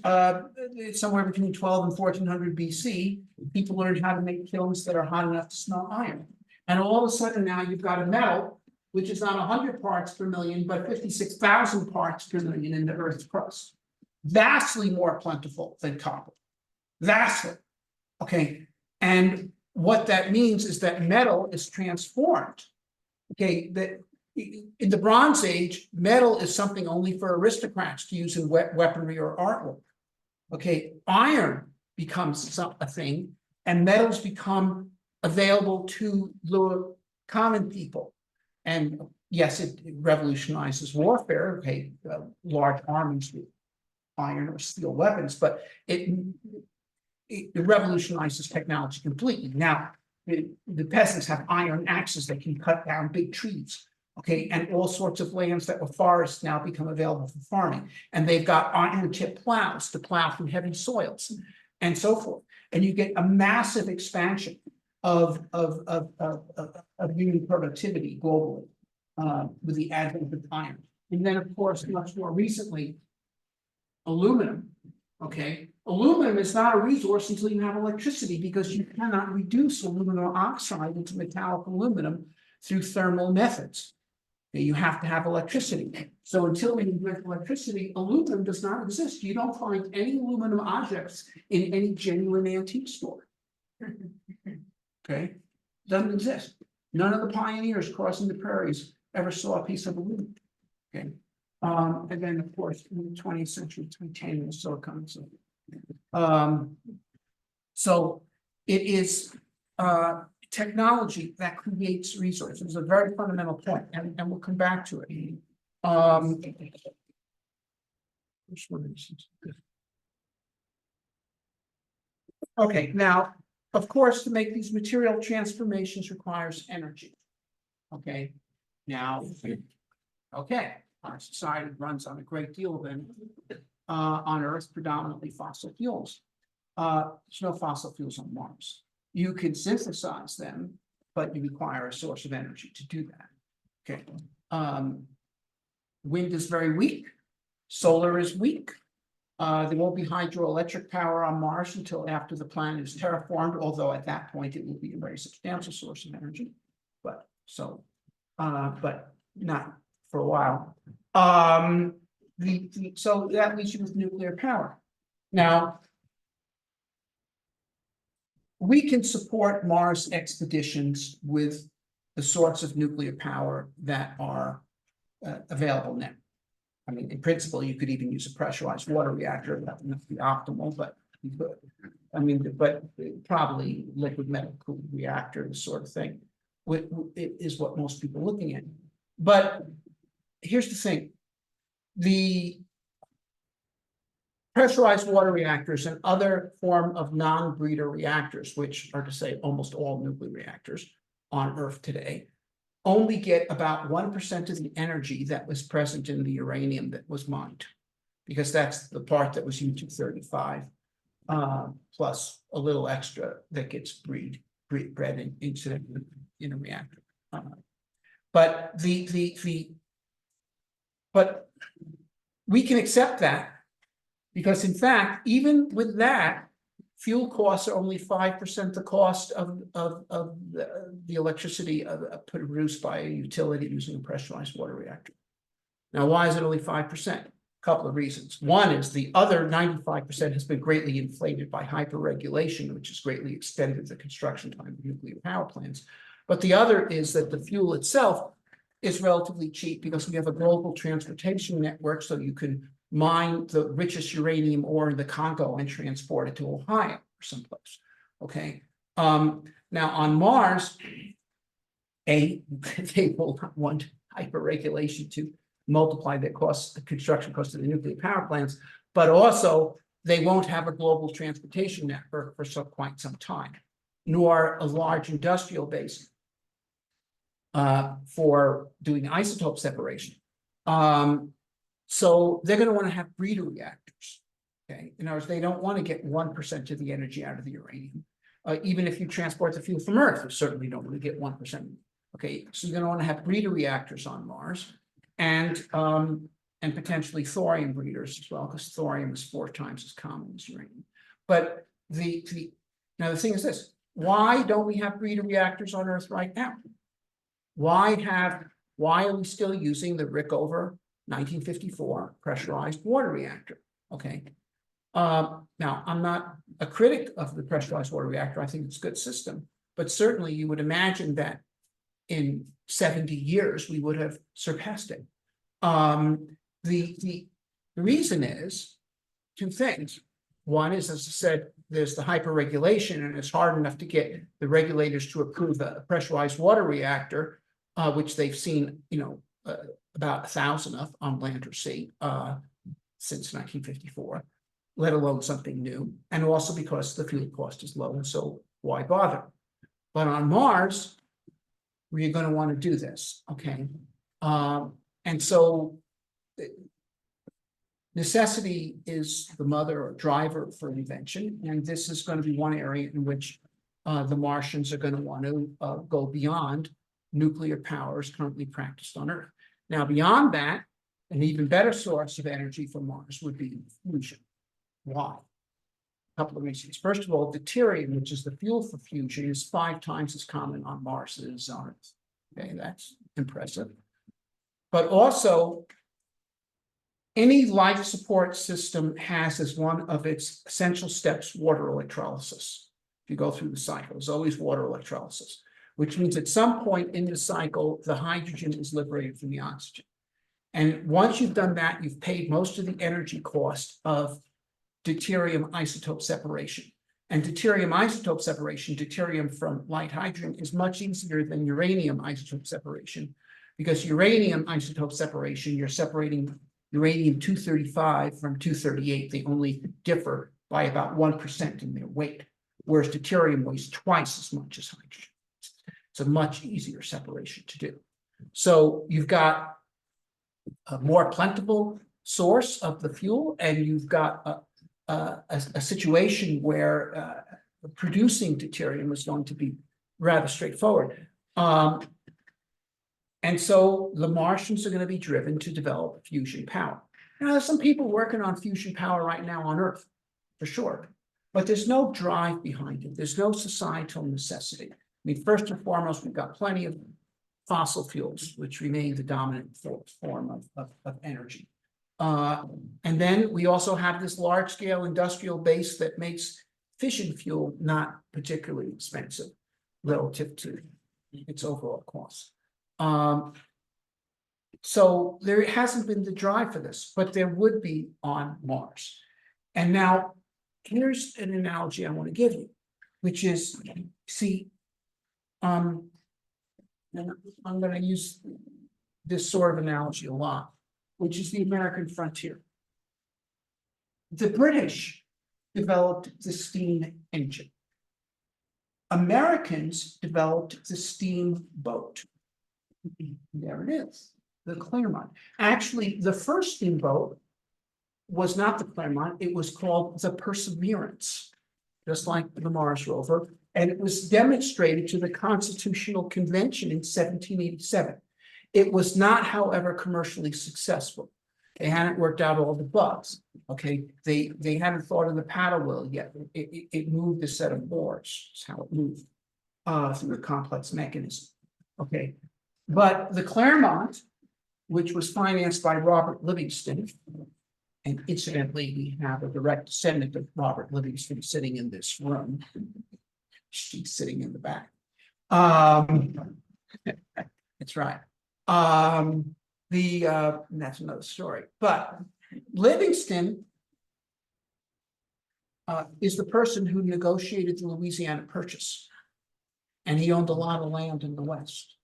somewhere between 12 and 1400 BC, people learned how to make kilns that are hot enough to smelt iron. And all of a sudden now you've got a metal which is not 100 parts per million, but 56,000 parts per million in the Earth's crust. Vastly more plentiful than copper. Vastly. Okay. And what that means is that metal is transformed. Okay. That in the Bronze Age, metal is something only for aristocrats to use in weaponry or artwork. Okay. Iron becomes a thing, and metals become available to the common people. And yes, it revolutionizes warfare, okay, large armies with iron or steel weapons, but it revolutionizes technology completely. Now, the peasants have iron axes that can cut down big trees, okay, and all sorts of lands that were forests now become available for farming. And they've got iron tip plows to plow through heavy soils and so forth. And you get a massive expansion of human productivity globally with the advent of iron. And then, of course, much more recently, aluminum. Okay, aluminum is not a resource until you have electricity, because you cannot reduce aluminum oxide into metallic aluminum through thermal methods. Okay, you have to have electricity. So until we invent electricity, aluminum does not exist. You don't find any aluminum objects in any genuine antique store. Okay, doesn't exist. None of the pioneers crossing the prairies ever saw a piece of aluminum. Okay, and then of course in the 20th century, titanium, silicon. So it is technology that creates resources. It's a very fundamental point, and we'll come back to it. Which one is this? Okay, now, of course, to make these material transformations requires energy. Okay, now, okay, our society runs on a great deal of energy. On Earth, predominantly fossil fuels. There's no fossil fuels on Mars. You can synthesize them, but you require a source of energy to do that. Okay. wind is very weak, solar is weak. There won't be hydroelectric power on Mars until after the planet is terraformed, although at that point it will be a very substantial source of energy. But so, but not for a while. So that leaves you with nuclear power. Now, we can support Mars expeditions with the sorts of nuclear power that are available now. I mean, in principle, you could even use a pressurized water reactor. That would not be optimal, but you could. I mean, but probably liquid metal cooled reactors sort of thing is what most people are looking at. But here's the thing. The pressurized water reactors and other form of non-breeder reactors, which are to say almost all nuclear reactors on Earth today, only get about 1% of the energy that was present in the uranium that was mined, because that's the part that was U-235, plus a little extra that gets bred incidentally in a reactor. But but we can accept that, because in fact, even with that, fuel costs are only 5% the cost of the electricity produced by a utility using a pressurized water reactor. Now, why is it only 5%? A couple of reasons. One is the other 95% has been greatly inflated by hyperregulation, which has greatly extended the construction time of nuclear power plants. But the other is that the fuel itself is relatively cheap because we have a global transportation network, so you can mine the richest uranium ore in the Congo and transport it to Ohio or someplace. Okay. Now on Mars, they will not want hyperregulation to multiply the costs, the construction costs of the nuclear power plants, but also they won't have a global transportation network for quite some time, nor a large industrial base for doing isotope separation. So they're going to want to have breeder reactors. Okay, in other words, they don't want to get 1% of the energy out of the uranium. Even if you transport the fuel from Earth, you certainly don't really get 1%. Okay, so you're going to want to have breeder reactors on Mars, and potentially thorium breeders as well, because thorium is 4 times as common as uranium. But now the thing is this: why don't we have breeder reactors on Earth right now? Why are we still using the Rickover 1954 pressurized water reactor? Okay. Now, I'm not a critic of the pressurized water reactor. I think it's a good system, but certainly you would imagine that in 70 years we would have surpassed it. The reason is 2 things. One is, as I said, there's the hyperregulation, and it's hard enough to get the regulators to approve a pressurized water reactor, which they've seen, about 1,000 of on land or sea since 1954, let alone something new, and also because the fuel cost is low, and so why bother? But on Mars, we're going to want to do this, okay? And so necessity is the mother or driver for invention, and this is going to be one area in which the Martians are going to want to go beyond nuclear power is currently practiced on Earth. Now, beyond that, an even better source of energy for Mars would be fusion. Why? A couple of reasons. First of all, deuterium, which is the fuel for fusion, is 5 times as common on Mars as it is on Earth. Okay, that's impressive. But also, any life support system has as one of its essential steps water electrolysis. If you go through the cycle, there's always water electrolysis, which means at some point in the cycle, the hydrogen is liberated from the oxygen. And once you've done that, you've paid most of the energy cost of deuterium isotope separation. And deuterium isotope separation, deuterium from light hydrogen, is much easier than uranium isotope separation, because uranium isotope separation, you're separating uranium-235 from 238. They only differ by about 1% in their weight, whereas deuterium weighs twice as much as hydrogen. It's a much easier separation to do. So you've got a more plentiful source of the fuel, and you've got a situation where producing deuterium is going to be rather straightforward. And so the Martians are going to be driven to develop fusion power. Now, there's some people working on fusion power right now on Earth, for sure. But there's no drive behind it. There's no societal necessity. I mean, first and foremost, we've got plenty of fossil fuels, which remain the dominant form of energy. And then we also have this large scale industrial base that makes fission fuel not particularly expensive relative to its overall cost. So there hasn't been the drive for this, but there would be on Mars. And now here's an analogy I want to give you, which is, see, and I'm going to use this sort of analogy a lot, which is the American frontier. The British developed the steam engine. Americans developed the steamboat. There it is, the Claremont. Actually, the first steamboat was not the Claremont, it was called the Perseverance, just like the Mars rover, and it was demonstrated to the Constitutional Convention in 1787. It was not, however, commercially successful. They hadn't worked out all the bugs. Okay, they hadn't thought of the paddle wheel yet. It moved a set of oars. That's how it moved through a complex mechanism. Okay, but the Claremont, which was financed by Robert Livingston, and incidentally, we have a direct descendant of Robert Livingston sitting in this room. She's sitting in the back. That's right. That's another story. But Livingston is the person who negotiated the Louisiana Purchase. And he owned a lot of land in the West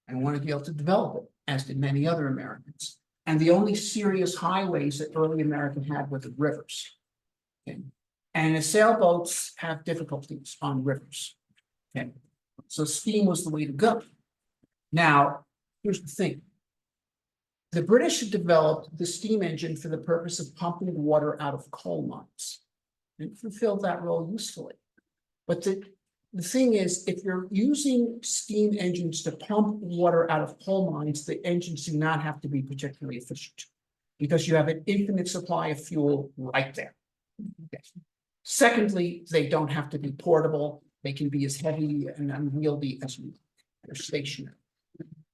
and wanted to be able to develop it, as did many other Americans. And the only serious highways that early America had were the rivers. Okay. And the sailboats have difficulties on rivers. Okay. So steam was the way to go. Now, here's the thing. The British had developed the steam engine for the purpose of pumping water out of coal mines and fulfilled that role usefully. But the thing is, if you're using steam engines to pump water out of coal mines, the engines do not have to be particularly efficient because you have an infinite supply of fuel right there. Okay. Secondly, they don't have to be portable. They can be as heavy and unwieldy as they're stationary.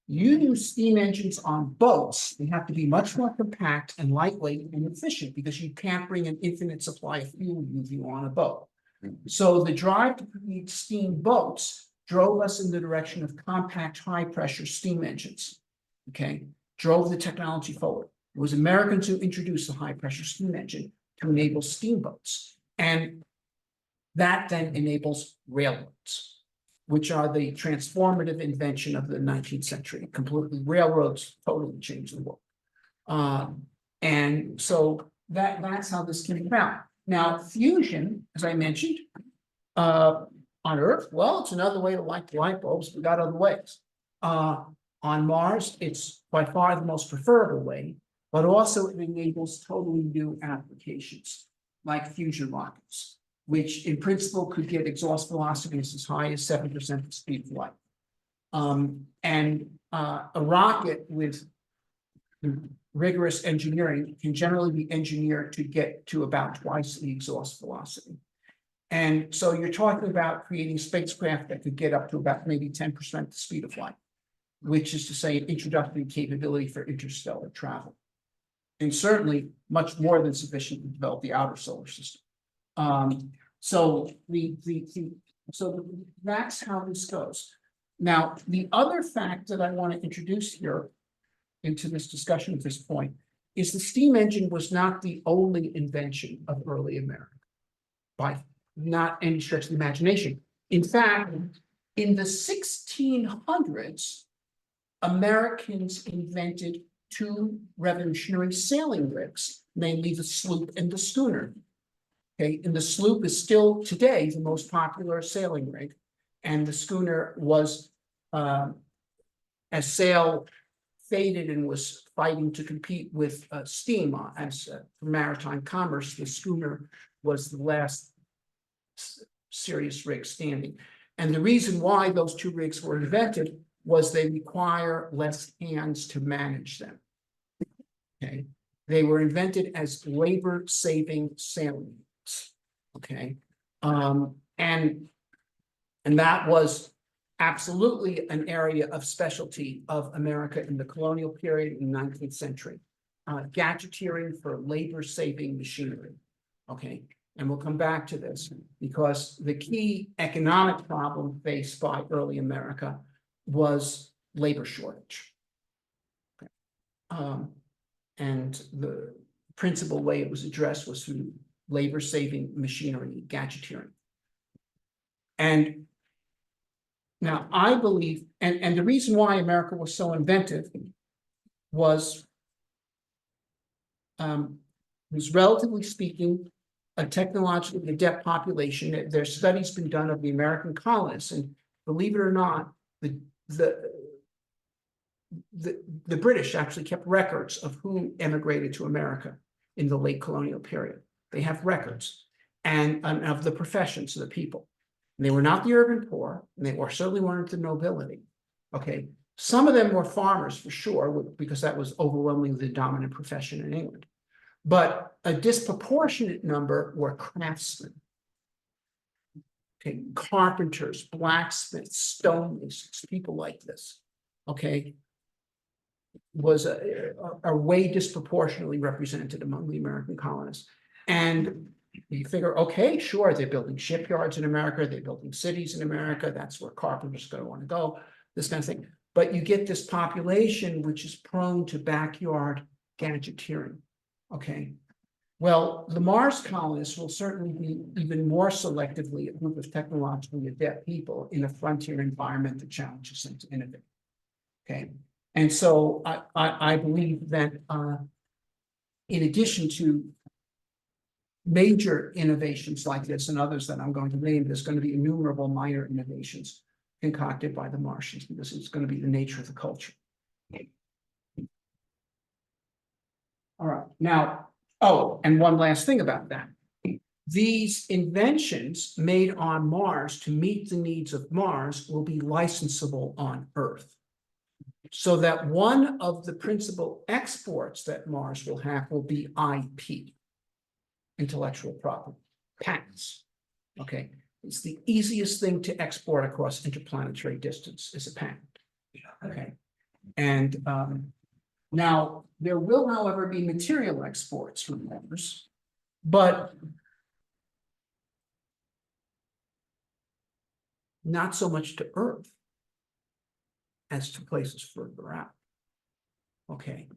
You use steam engines on boats, they have to be much more compact and lightweight and efficient because you can't bring an infinite supply of fuel with you on a boat. So the drive to create steam boats drove us in the direction of compact, high-pressure steam engines. Okay, drove the technology forward. It was Americans who introduced the high-pressure steam engine to enable steamboats, and that then enables railroads, which are the transformative invention of the 19th century. Completely, railroads totally changed the world, and so that's how this came about. Now, fusion, as I mentioned, on Earth, well, it's another way to light the light bulbs. We got other ways. On Mars, it's by far the most preferable way, but also it enables totally new applications like fusion rockets, which in principle could get exhaust velocities as high as 7% the speed of light. A rocket with rigorous engineering can generally be engineered to get to about twice the exhaust velocity. And so you're talking about creating spacecraft that could get up to about maybe 10% the speed of light, which is to say an introductory capability for interstellar travel. And certainly much more than sufficient to develop the outer solar system. So that's how this goes. Now, the other fact that I want to introduce here into this discussion at this point is the steam engine was not the only invention of early America, by not any stretch of the imagination. In fact, in the 1600s, Americans invented two revolutionary sailing rigs, namely the sloop and the schooner. Okay, and the sloop is still today the most popular sailing rig, and the schooner was, as sail faded and was fighting to compete with steam as for maritime commerce, the schooner was the last serious rig standing. And the reason why those two rigs were invented was they require less hands to manage them. Okay, they were invented as labor-saving sailing units. Okay, and that was absolutely an area of specialty of America in the colonial period in the 19th century. Gadgeteering for labor-saving machinery. Okay, and we'll come back to this because the key economic problem faced by early America was labor shortage. Okay. And the principal way it was addressed was through labor-saving machinery, gadgeteering. And now I believe, and the reason why America was so inventive was relatively speaking, a technologically adept population. There's studies been done of the American colonists, and believe it or not, the British actually kept records of who emigrated to America in the late colonial period. They have records and of the professions of the people. And they were not the urban poor, and they certainly weren't the nobility. Okay, some of them were farmers for sure, because that was overwhelmingly the dominant profession in England. But a disproportionate number were craftsmen. Okay, carpenters, blacksmiths, stonemasons, people like this. Okay, was a way disproportionately represented among the American colonists. And you figure, okay, sure, they're building shipyards in America, they're building cities in America, that's where carpenters are going to want to go, this kind of thing. But you get this population which is prone to backyard gadgeteering. Okay, well, the Mars colonists will certainly be even more selectively a group of technologically adept people in a frontier environment that challenges them to innovate. Okay, and so I believe that in addition to major innovations like this and others that I'm going to name, there's going to be innumerable minor innovations concocted by the Martians because it's going to be the nature of the culture. All right, now, oh, and one last thing about that. These inventions made on Mars to meet the needs of Mars will be licensable on Earth. So that one of the principal exports that Mars will have will be IP, intellectual property, patents. Okay, it's the easiest thing to export across interplanetary distance is a patent. Okay, and now there will, however, be material exports from Mars, but not so much to Earth as to places further out. Okay,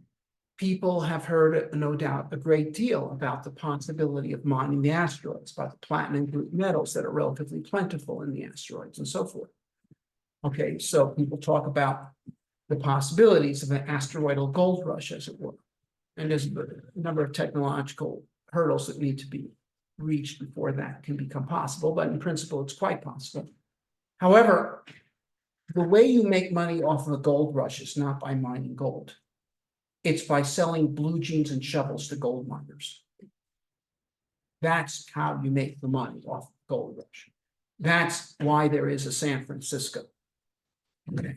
people have heard, no doubt, a great deal about the possibility of mining the asteroids, about the platinum group metals that are relatively plentiful in the asteroids and so forth. Okay, so people talk about the possibilities of an asteroidal gold rush, as it were. And there's a number of technological hurdles that need to be reached before that can become possible, but in principle, it's quite possible. However, the way you make money off of a gold rush is not by mining gold. It's by selling blue jeans and shovels to gold miners. That's how you make the money off the gold rush. That's why there is a San Francisco. Okay,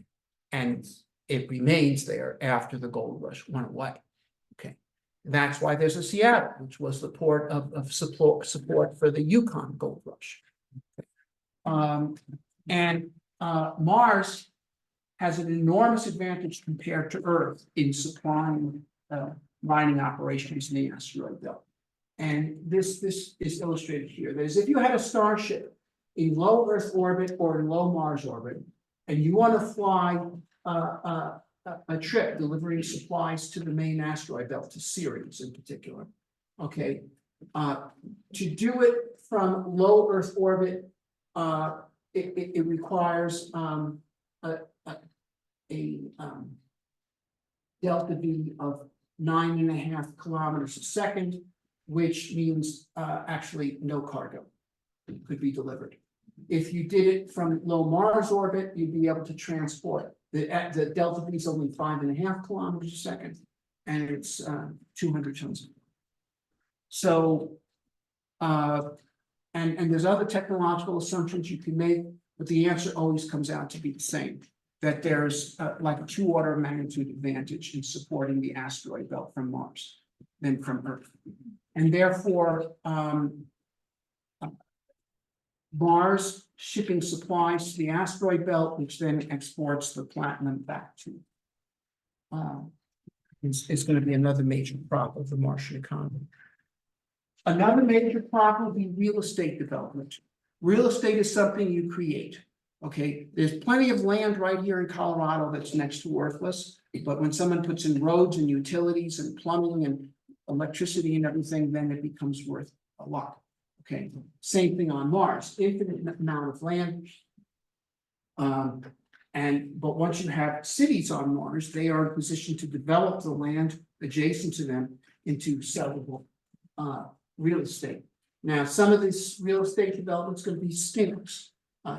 and it remains there after the gold rush went away. Okay, that's why there's a Seattle, which was the port of support for the Yukon gold rush. Mars has an enormous advantage compared to Earth in supplying mining operations in the asteroid belt. And this is illustrated here. That is, if you had a starship in low Earth orbit or in low Mars orbit, and you want to fly a trip delivering supplies to the main asteroid belt, to Ceres in particular, okay, to do it from low Earth orbit, it requires a delta V of 9.5 kilometers a second, which means actually no cargo could be delivered. If you did it from low Mars orbit, you'd be able to transport. The delta V is only 5.5 kilometers a second, and it's 200 tons. So, and there's other technological assumptions you can make, but the answer always comes out to be the same. that there's like a 2 order of magnitude advantage in supporting the asteroid belt from Mars than from Earth. And therefore, Mars shipping supplies to the asteroid belt, which then exports the platinum back to. It's going to be another major prop of the Martian economy. Another major prop will be real estate development. Real estate is something you create. Okay, there's plenty of land right here in Colorado that's next to worthless, but when someone puts in roads and utilities and plumbing and electricity and everything, then it becomes worth a lot. Okay, same thing on Mars, infinite amount of land. But once you have cities on Mars, they are in a position to develop the land adjacent to them into sellable real estate. Now, some of this real estate development is going to be skimmers.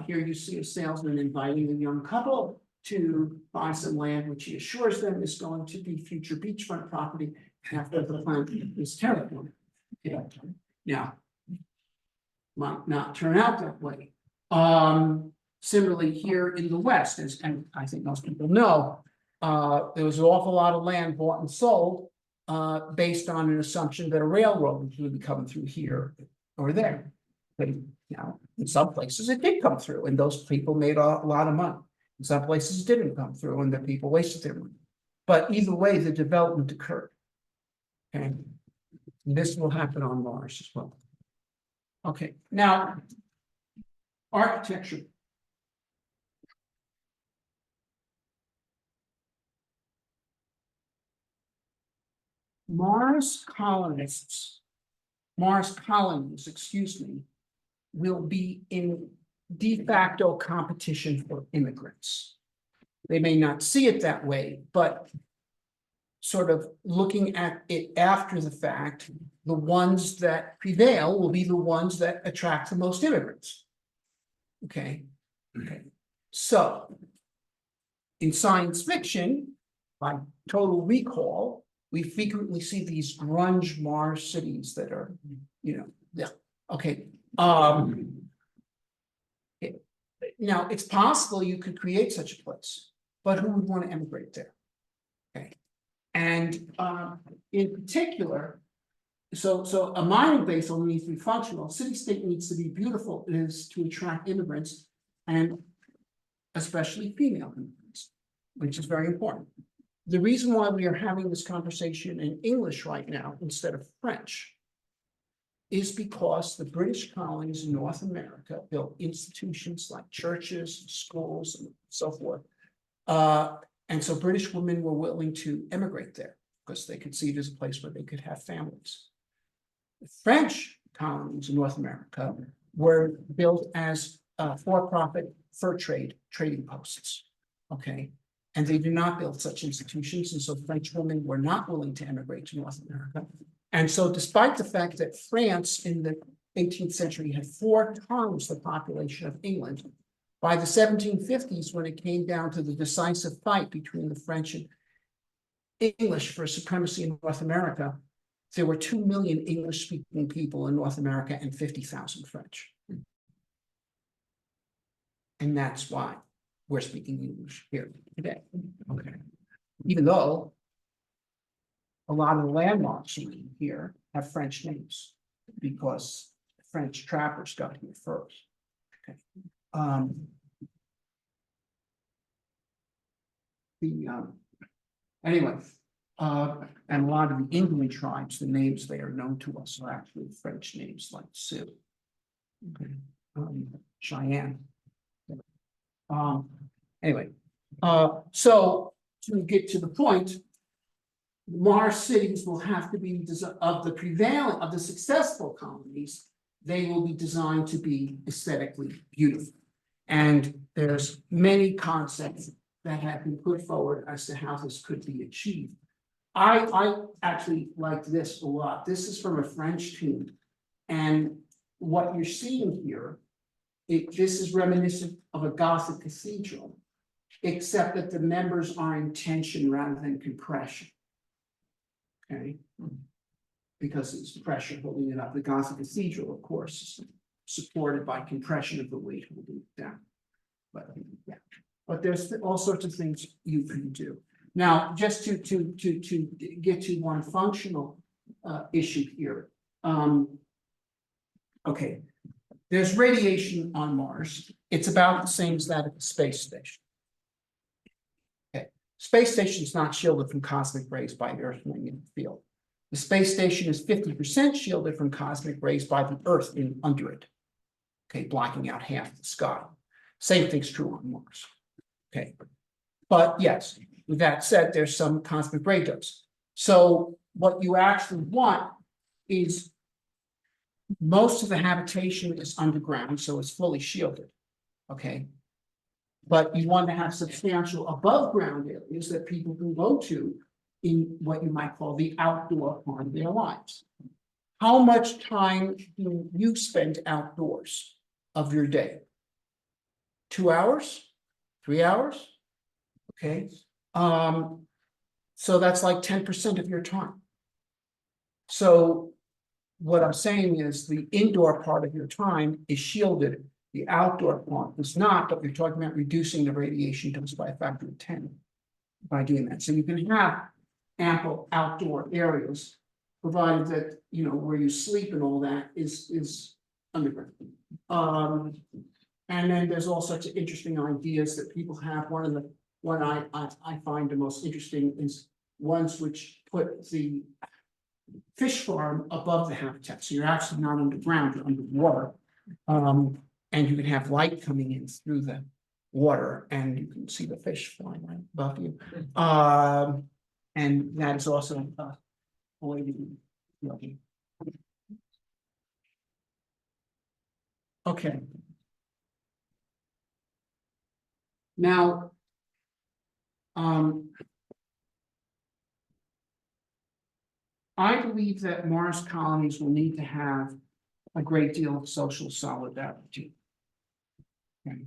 Here you see a salesman inviting a young couple to buy some land, which he assures them is going to be future beachfront property after the plant is terraformed. Yeah. Now, might not turn out that way. Similarly, here in the West, and I think most people know, there was an awful lot of land bought and sold based on an assumption that a railroad would be coming through here or there. But now, in some places it did come through, and those people made a lot of money. In some places it didn't come through, and the people wasted their money. But either way, the development occurred. And this will happen on Mars as well. Okay, now, architecture. Mars colonies, excuse me, will be in de facto competition for immigrants. They may not see it that way, but sort of looking at it after the fact, the ones that prevail will be the ones that attract the most immigrants. Okay. So in science fiction, by Total Recall, we frequently see these grunge Mars cities that are, yeah, okay. Now, it's possible you could create such a place, but who would want to emigrate there? Okay. And in particular, so a mining base only needs to be functional. City-state needs to be beautiful, is to attract immigrants, and especially female immigrants, which is very important. The reason why we are having this conversation in English right now instead of French is because the British colonies in North America built institutions like churches, schools, and so forth. And so British women were willing to emigrate there because they could see it as a place where they could have families. The French colonies in North America were built as for-profit fur trading posts. Okay. And they do not build such institutions. And so French women were not willing to emigrate to North America. And so despite the fact that France in the 18th century had 4 times the population of England, by the 1750s, when it came down to the decisive fight between the French and English for supremacy in North America, there were 2 million English-speaking people in North America and 50,000 French. And that's why we're speaking English here today. Okay. Even though a lot of the landmarks here have French names because French trappers got here first. Okay. Anyway, and a lot of the Indian tribes, the names they are known to us are actually French names like Sioux, okay. Cheyenne. Anyway, so to get to the point, Mars cities will have to be of the successful colonies, they will be designed to be aesthetically beautiful. And there's many concepts that have been put forward as to how this could be achieved. I actually like this a lot. This is from a French team. And what you're seeing here, this is reminiscent of a Gothic cathedral, except that the members are in tension rather than compression. Okay, because it's pressure holding it up. The Gothic cathedral, of course, is supported by compression of the weight holding it down. But yeah, but there's all sorts of things you can do. Now, just to get to one functional issue here. Okay, there's radiation on Mars. It's about the same as that of the space station. Okay, space station is not shielded from cosmic rays by the Earth's magnetic field. The space station is 50% shielded from cosmic rays by the Earth under it. Okay, blocking out half the sky. Same thing's true on Mars. Okay, but yes, with that said, there's some cosmic ray dose. So what you actually want is most of the habitation is underground, so it's fully shielded. Okay. But you want to have substantial above ground areas that people can go to in what you might call the outdoor part of their lives. How much time do you spend outdoors of your day? 2 hours? 3 hours? Okay. So that's like 10% of your time. So what I'm saying is the indoor part of your time is shielded. The outdoor part is not, but we're talking about reducing the radiation dose by a factor of 10 by doing that. So you can have ample outdoor areas, provided that, you know, where you sleep and all that is underground. And then there's all sorts of interesting ideas that people have. One I find the most interesting is ones which put the fish farm above the habitat. So you're actually not underground, you're underwater. And you can have light coming in through the water and you can see the fish flying right above you. And that is also a way to be lucky. Okay. Now, I believe that Mars colonies will need to have a great deal of social solidarity. Okay.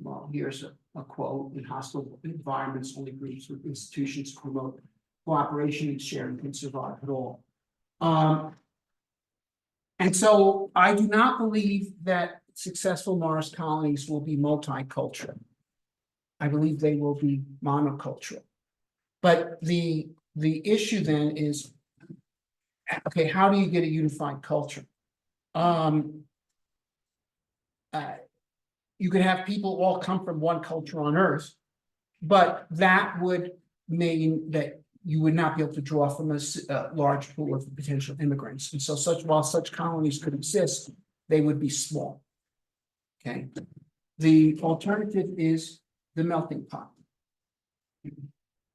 Well, here's a quote: in hostile environments, only groups with institutions promote cooperation and sharing can survive at all. And so I do not believe that successful Mars colonies will be multicultural. I believe they will be monocultural. But the issue then is, okay, how do you get a unified culture? You could have people all come from one culture on Earth, but that would mean that you would not be able to draw from a large pool of potential immigrants. And so while such colonies could exist, they would be small. Okay. The alternative is the melting pot.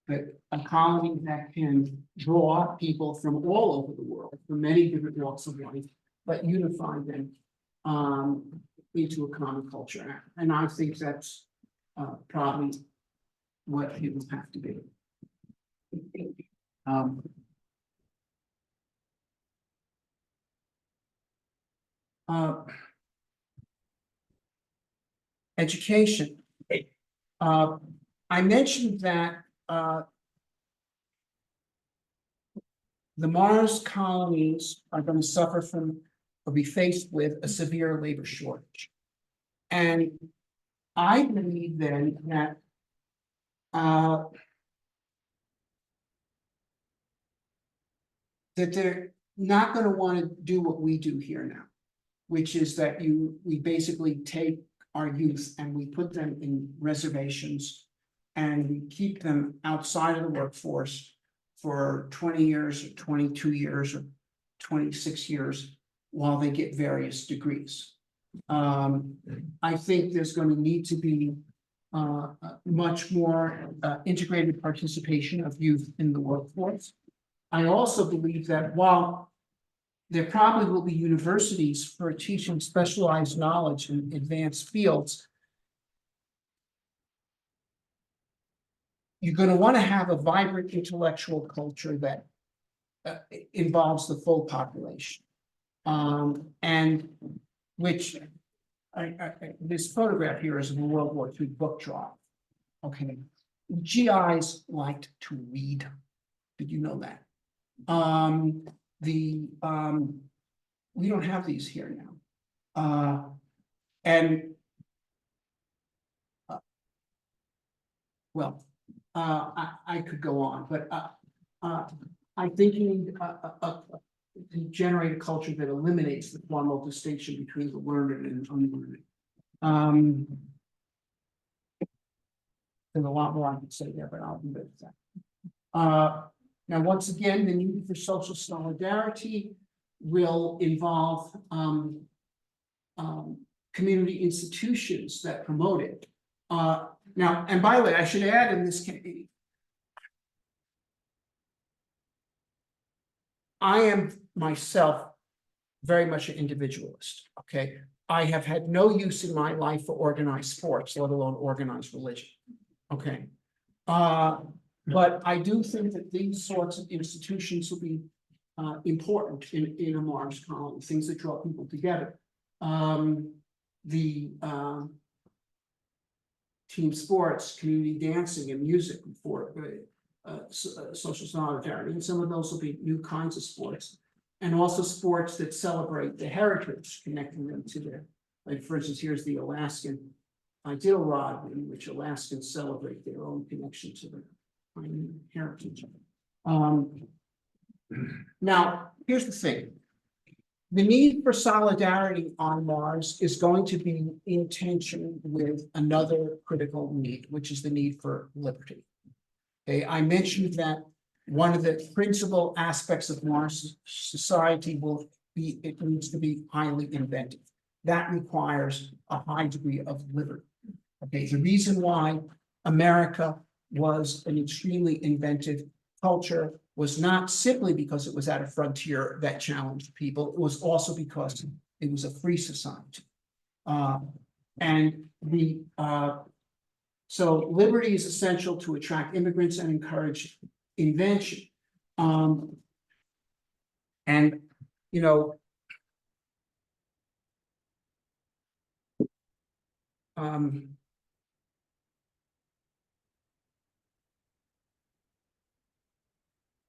But a colony that can draw people from all over the world, from many different walks of life, but unify them into a common culture. And I think that's probably what it will have to be. Education. I mentioned that the Mars colonies are going to suffer from or be faced with a severe labor shortage. And I believe then that that they're not going to want to do what we do here now, which is that we basically take our youth and we put them in reservations and we keep them outside of the workforce for 20 years or 22 years or 26 years while they get various degrees. I think there's going to need to be much more integrated participation of youth in the workforce. I also believe that while there probably will be universities for teaching specialized knowledge in advanced fields, you're going to want to have a vibrant intellectual culture that involves the full population. And which this photograph here is of a World War II book drive. Okay, GIs liked to read. Did you know that? We don't have these here now. And well, I could go on, but, I think you need, to generate a culture that eliminates the formal distinction between the learned and unlearned. There's a lot more I could say there, but I'll leave it at that. Now, once again, the need for social solidarity will involve, community institutions that promote it. Now, and by the way, I should add in this case, I am myself very much an individualist, okay? I have had no use in my life for organized sports, let alone organized religion, okay? But I do think that these sorts of institutions will be important in a Mars colony, things that draw people together. Team sports, community dancing and music for social solidarity, and some of those will be new kinds of sports. And also sports that celebrate the heritage, connecting them to their, like for instance, here's the Alaskan Iditarod, in which Alaskans celebrate their own connection to their heritage. Now, here's the thing. The need for solidarity on Mars is going to be in tension with another critical need, which is the need for liberty. Okay, I mentioned that one of the principal aspects of Mars society will be, it needs to be highly inventive. That requires a high degree of liberty. Okay, the reason why America was an extremely inventive culture was not simply because it was at a frontier that challenged people, it was also because it was a free society. So liberty is essential to attract immigrants and encourage invention. And, you know,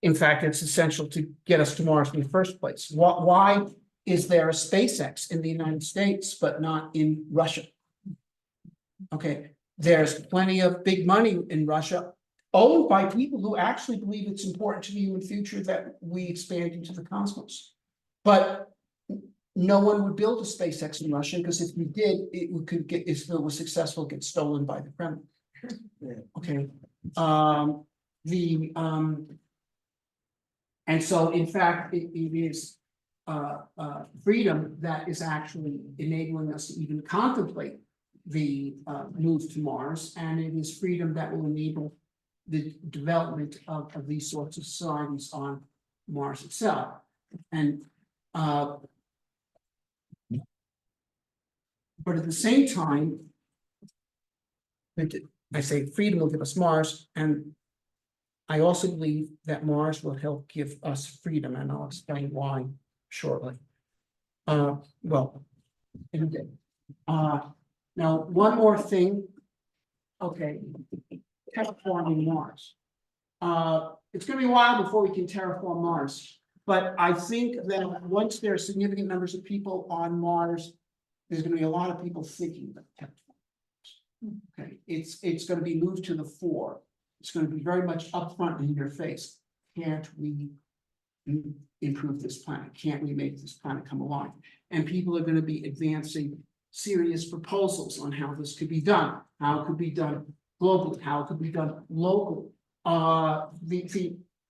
in fact, it's essential to get us to Mars in the first place. Why is there a SpaceX in the United States, but not in Russia? Okay, there's plenty of big money in Russia, owned by people who actually believe it's important to the human future that we expand into the cosmos. But no one would build a SpaceX in Russia, because if we did, it could get, if it was successful, get stolen by the Kremlin. Okay. And so, in fact, it is freedom that is actually enabling us to even contemplate the move to Mars, and it is freedom that will enable the development of these sorts of societies on Mars itself. And but at the same time, I say freedom will give us Mars, and I also believe that Mars will help give us freedom, and I'll explain why shortly. Well, in a bit. Now, one more thing. Okay, terraforming Mars. It's going to be a while before we can terraform Mars, but I think that once there are significant numbers of people on Mars, there's going to be a lot of people thinking about terraforming. Okay, it's going to be moved to the fore. It's going to be very much upfront in your face. Can't we improve this planet? Can't we make this planet come alive? And people are going to be advancing serious proposals on how this could be done, how it could be done globally, how it could be done locally.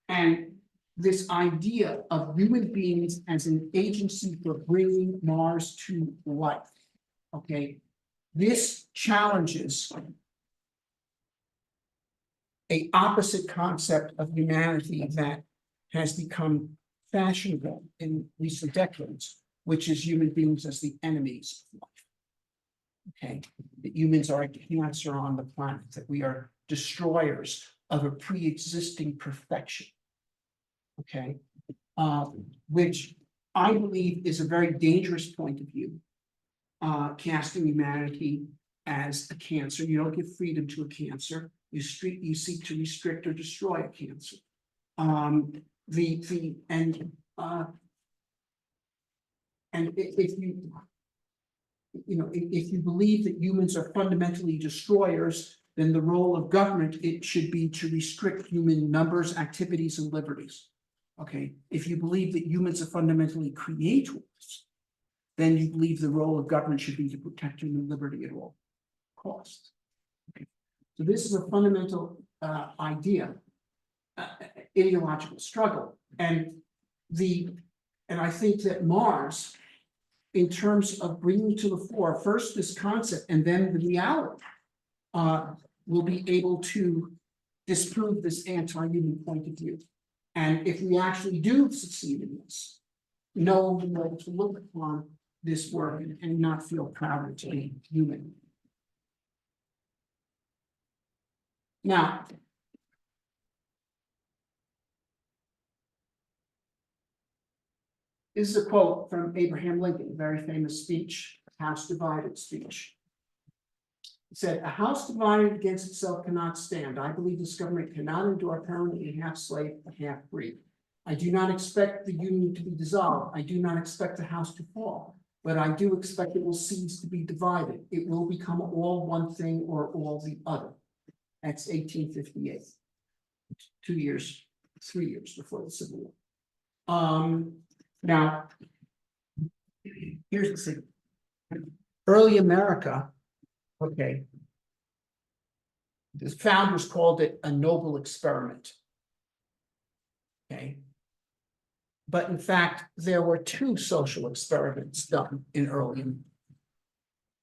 And this idea of human beings as an agency for bringing Mars to life. Okay, this challenges an opposite concept of humanity that has become fashionable in recent decades, which is human beings as the enemies of life. Okay, that humans are a cancer on the planet, that we are destroyers of a pre-existing perfection. Okay, which I believe is a very dangerous point of view, casting humanity as a cancer. You don't give freedom to a cancer. You seek to restrict or destroy a cancer. And if you believe that humans are fundamentally destroyers, then the role of government, it should be to restrict human numbers, activities, and liberties. Okay, if you believe that humans are fundamentally creators, then you believe the role of government should be to protect human liberty at all costs. Okay. So this is a fundamental idea, ideological struggle, and I think that Mars, in terms of bringing to the fore first this concept and then the reality, will be able to disprove this anti-human point of view. And if we actually do succeed in this, no one will be able to look upon this work and not feel proud to be human. Now, this is a quote from Abraham Lincoln, a very famous speech, House Divided speech. He said, "A house divided against itself cannot stand. I believe this government cannot endure permanently half slave and half free. I do not expect the union to be dissolved. I do not expect the house to fall, but I do expect it will cease to be divided. It will become all one thing or all the other." That's 1858. 3 years before the Civil War. Now, here's the thing. Early America, okay, the founders called it a noble experiment. Okay. But in fact, there were 2 social experiments done in early America.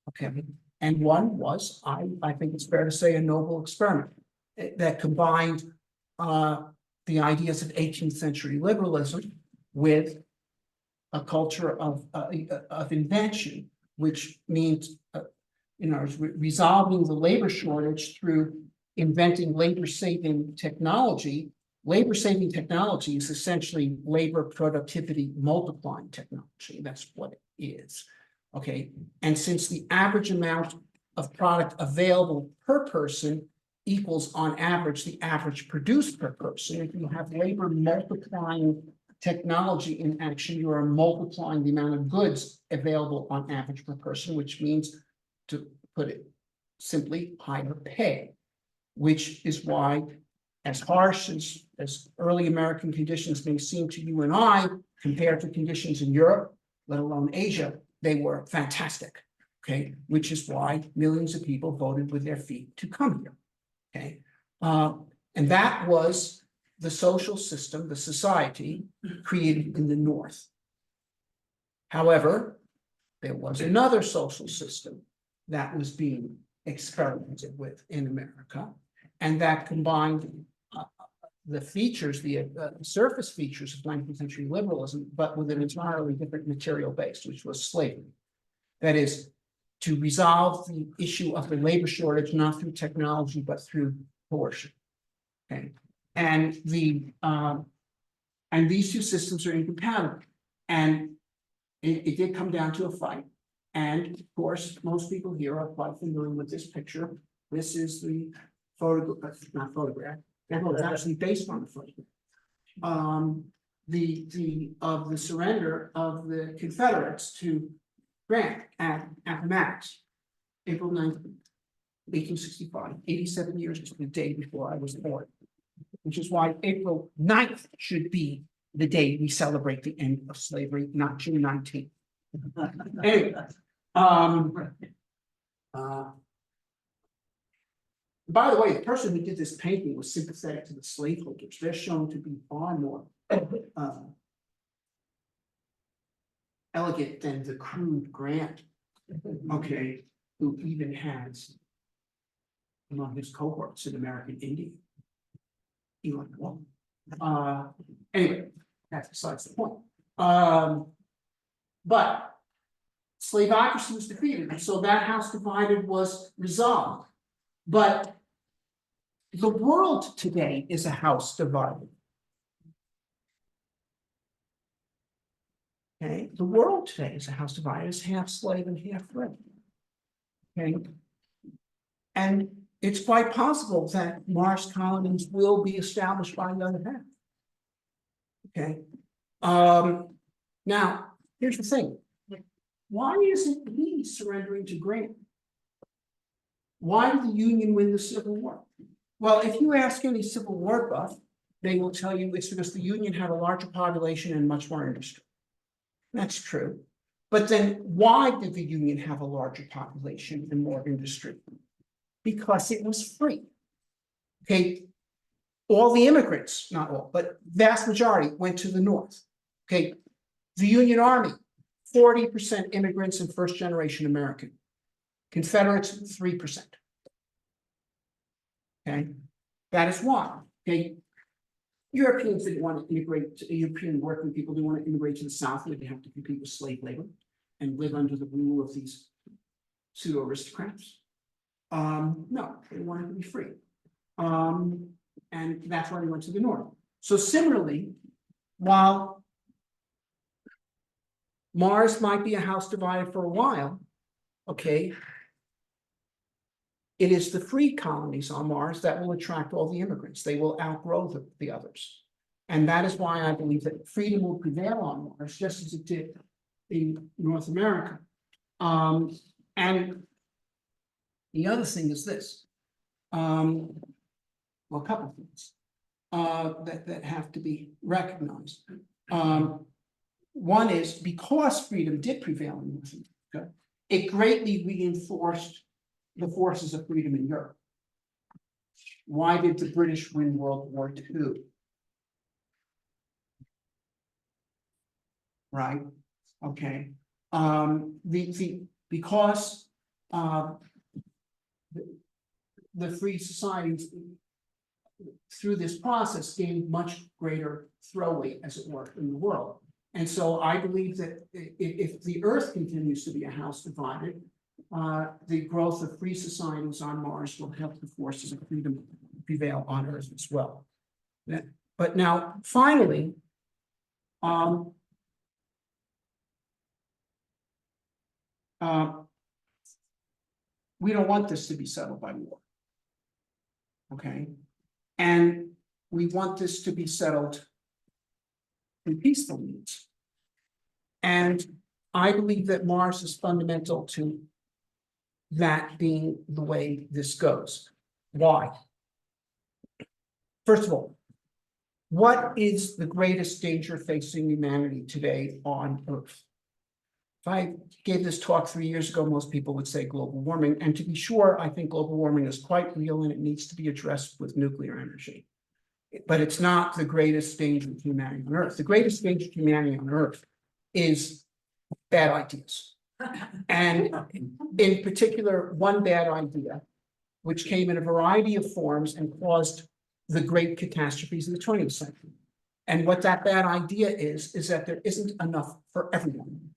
Okay, and one was, I think it's fair to say, a noble experiment that combined the ideas of 18th century liberalism with a culture of invention, which means resolving the labor shortage through inventing labor-saving technology. Labor-saving technology is essentially labor productivity multiplying technology. That's what it is. Okay, and since the average amount of product available per person equals on average the average produced per person, if you have labor multiplying technology in action, you are multiplying the amount of goods available on average per person, which means, to put it simply, higher pay, which is why, as harsh as early American conditions may seem to you and I, compared to conditions in Europe, let alone Asia, they were fantastic, okay? Which is why millions of people voted with their feet to come here, okay? And that was the social system, the society created in the North. However, there was another social system that was being experimented with in America, and that combined the features, the surface features of 19th century liberalism, but with an entirely different material base, which was slavery. That is, to resolve the issue of the labor shortage, not through technology, but through coercion. Okay, and these 2 systems are incompatible, and it did come down to a fight. And of course, most people here are quite familiar with this picture. This is the photograph, not photograph. It's actually based on the photograph. The surrender of the Confederates to Grant at Appomattox, April 9th, 1865, 87 years to the day before I was born, which is why April 9th should be the day we celebrate the end of slavery, not June 19th. Anyway, by the way, the person who did this painting was sympathetic to the slaveholders. They're shown to be far more elegant than the crude Grant, okay, who even has among his cohorts an American Indian. Anyway, that's besides the point. But slaveocracy was defeated, and so that house divided was resolved. But the world today is a house divided. Okay, the world today is a house divided, it's half slave and half free. Okay, and it's quite possible that Mars colonies will be established by the other half. Okay, now here's the thing. Why isn't he surrendering to Grant? Why did the Union win the Civil War? Well, if you ask any Civil War buff, they will tell you it's because the Union had a larger population and much more industry. That's true. But then why did the Union have a larger population and more industry? Because it was free. Okay, all the immigrants, not all, but vast majority went to the North. Okay, the Union Army, 40% immigrants and first generation American. Confederates, 3%. Okay, that is why. Okay, Europeans didn't want to integrate, European working people didn't want to immigrate to the South, where they have to compete with slave labor and live under the rule of these pseudo aristocrats. No, they wanted to be free. And that's why they went to the North. So similarly, while Mars might be a house divided for a while, okay, it is the free colonies on Mars that will attract all the immigrants. They will outgrow the others. And that is why I believe that freedom will prevail on Mars, just as it did in North America. And the other thing is this. Well, a couple of things that have to be recognized. One is because freedom did prevail in North America, it greatly reinforced the forces of freedom in Europe. Why did the British win World War II? Right, okay. Because the free societies through this process gained much greater throw weight, as it were, in the world. And so I believe that if the Earth continues to be a house divided, the growth of free societies on Mars will help the forces of freedom prevail on Earth as well. But now, finally, we don't want this to be settled by war. Okay, and we want this to be settled in peaceful means. And I believe that Mars is fundamental to that being the way this goes. Why? First of all, what is the greatest danger facing humanity today on Earth? If I gave this talk 3 years ago, most people would say global warming. And to be sure, I think global warming is quite real and it needs to be addressed with nuclear energy. But it's not the greatest danger to humanity on Earth. The greatest danger to humanity on Earth is bad ideas. And in particular, one bad idea, which came in a variety of forms and caused the great catastrophes of the 20th century. And what that bad idea is that there isn't enough for everyone.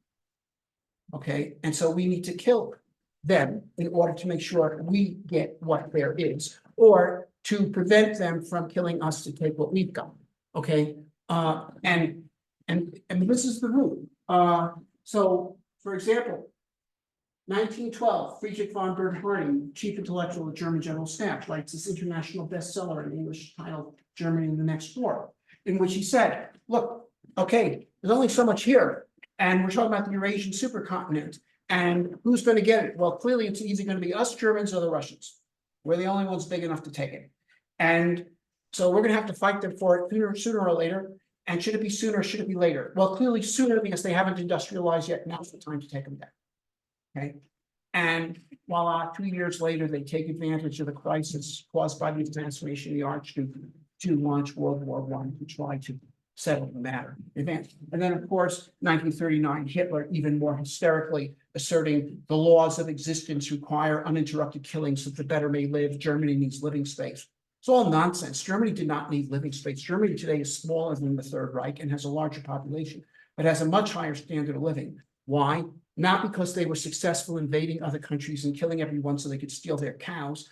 Okay, and so we need to kill them in order to make sure we get what there is, or to prevent them from killing us to take what we've got. Okay, and this is the rule. So, for example, 1912, Friedrich von Bernhardi, chief intellectual of German General Staff, writes this international bestseller in English titled Germany in the Next War, in which he said, look, okay, there's only so much here. And we're talking about the Eurasian supercontinent. And who's going to get it? Well, clearly it's either going to be us Germans or the Russians. We're the only ones big enough to take it. And so we're going to have to fight them for it sooner or later. And should it be sooner or should it be later? Well, clearly sooner, because they haven't industrialized yet. Now's the time to take them down. Okay. And voila, 2 years later, they take advantage of the crisis caused by the assassination of the Archduke to launch World War I to try to settle the matter. And then, of course, 1939, Hitler, even more hysterically asserting the laws of existence require uninterrupted killings so that the better may live. Germany needs living space. It's all nonsense. Germany did not need living space. Germany today is smaller than the Third Reich and has a larger population, but has a much higher standard of living. Why? Not because they were successful invading other countries and killing everyone so they could steal their cows.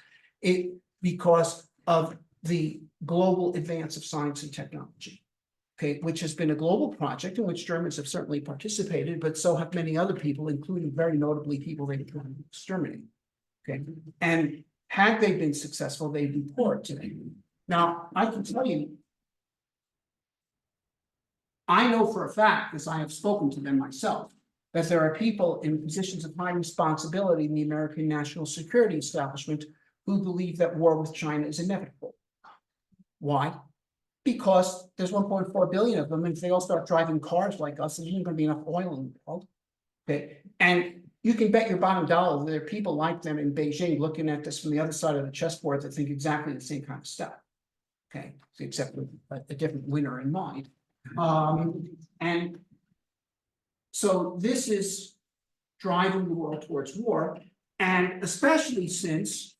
Because of the global advance of science and technology. Okay, which has been a global project in which Germans have certainly participated, but so have many other people, including very notably people they tried to exterminate. Okay, and had they been successful, they'd be poor today. Now, I can tell you, I know for a fact, because I have spoken to them myself, that there are people in positions of high responsibility in the American national security establishment who believe that war with China is inevitable. Why? Because there's 1.4 billion of them, and if they all start driving cars like us, there's not going to be enough oil in the world. Okay, and you can bet your bottom dollar that there are people like them in Beijing looking at this from the other side of the chessboard that think exactly the same kind of stuff. Okay, except with a different winner in mind. And so this is driving the world towards war, and especially since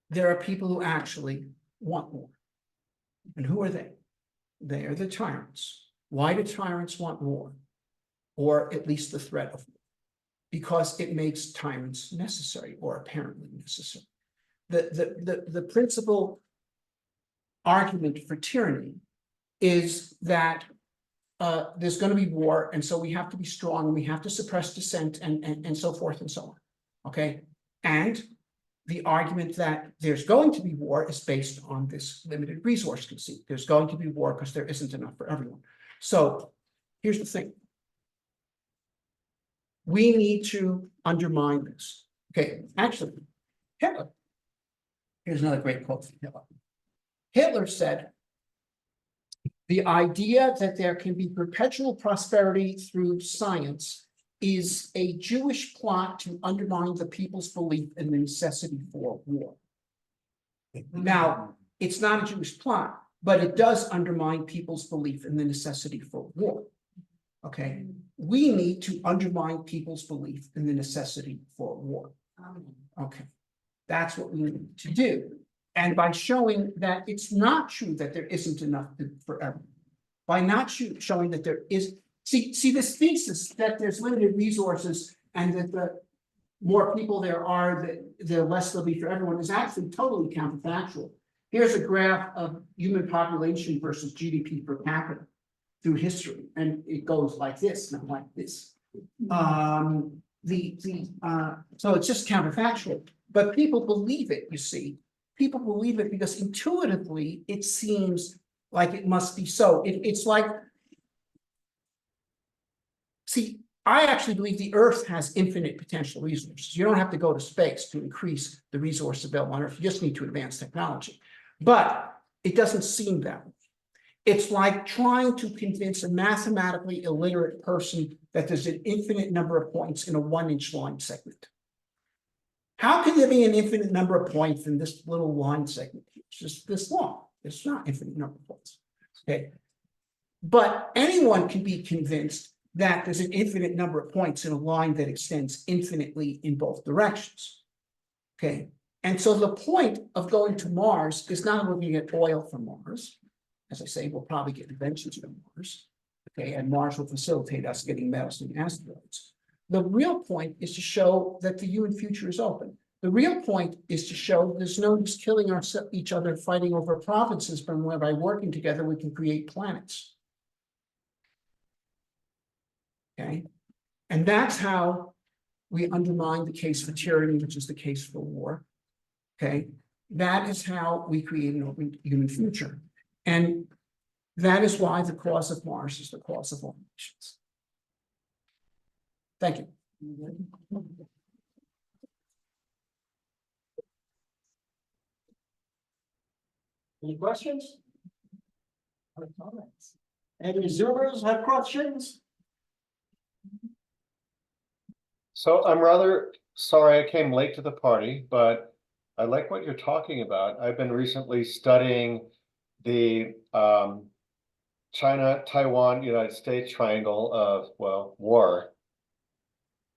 there are people who actually want war. And who are they? They are the tyrants. Why do tyrants want war? Or at least the threat of war? Because it makes tyrants necessary, or apparently necessary. The principal argument for tyranny is that there's going to be war, and so we have to be strong, we have to suppress dissent, and so forth and so on. Okay, and the argument that there's going to be war is based on this limited resource conceit. There's going to be war because there isn't enough for everyone. So here's the thing. We need to undermine this. Okay, actually, Hitler. Here's another great quote from Hitler. Hitler said, "The idea that there can be perpetual prosperity through science is a Jewish plot to undermine the people's belief in the necessity for war." Now, it's not a Jewish plot, but it does undermine people's belief in the necessity for war. Okay, we need to undermine people's belief in the necessity for war. Okay, that's what we need to do. And by showing that it's not true that there isn't enough for everyone, by not showing that there is, see this thesis that there's limited resources and that the more people there are, the less there'll be for everyone, is actually totally counterfactual. Here's a graph of human population versus GDP per capita through history, and it goes like this, not like this. So it's just counterfactual, but people believe it, you see. People believe it because intuitively it seems like it must be so. It's like, see, I actually believe the Earth has infinite potential resources. You don't have to go to space to increase the resource available on Earth. You just need to advance technology. But it doesn't seem that way. It's like trying to convince a mathematically illiterate person that there's an infinite number of points in a 1-inch line segment. How can there be an infinite number of points in this little line segment? It's just this long. It's not infinite number of points. Okay. But anyone can be convinced that there's an infinite number of points in a line that extends infinitely in both directions. Okay. And so the point of going to Mars is not looking at oil from Mars. As I say, we'll probably get inventions from Mars. Okay, and Mars will facilitate us getting metals and asteroids. The real point is to show that the human future is open. The real point is to show there's no use killing each other, fighting over provinces, but by working together, we can create planets. Okay, and that's how we undermine the case for tyranny, which is the case for war. Okay, that is how we create an open human future. And that is why the cause of Mars is the cause of all nations. Thank you. Any questions? Or comments? Any Zoomers have questions? So I'm rather sorry I came late to the party, but I like what you're talking about. I've been recently studying the China, Taiwan, United States triangle of, well, war.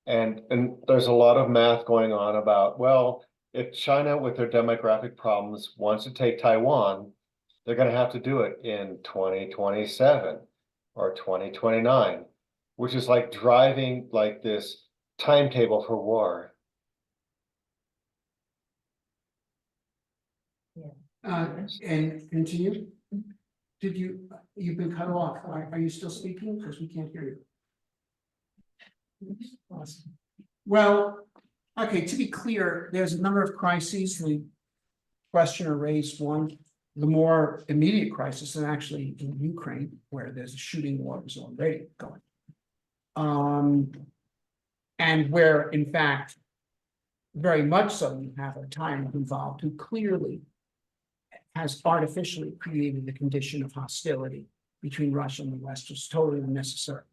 And there's a lot of math going on about, well, if China with their demographic problems wants to take Taiwan, they're going to have to do it in 2027 or 2029, which is like driving like this timetable for war. And continue. You've been cut off. Are you still speaking? Because we can't hear you. Well, okay, to be clear, there's a number of crises. The questioner raised one. the more immediate crisis, and actually in Ukraine, where there's a shooting war is already going. And where, in fact, very much so, you have a tyrant involved who clearly has artificially created the condition of hostility between Russia and the West, was totally unnecessary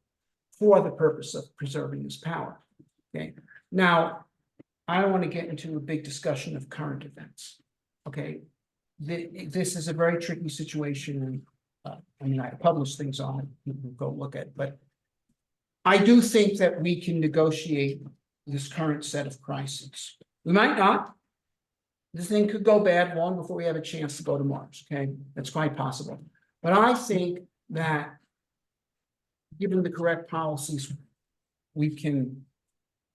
for the purpose of preserving his power. Okay, now, I don't want to get into a big discussion of current events. Okay, this is a very tricky situation, and I mean, I publish things on it, you can go look at it, but I do think that we can negotiate this current set of crises. We might not. This thing could go bad long before we have a chance to go to Mars, okay? That's quite possible. But I think that given the correct policies, we can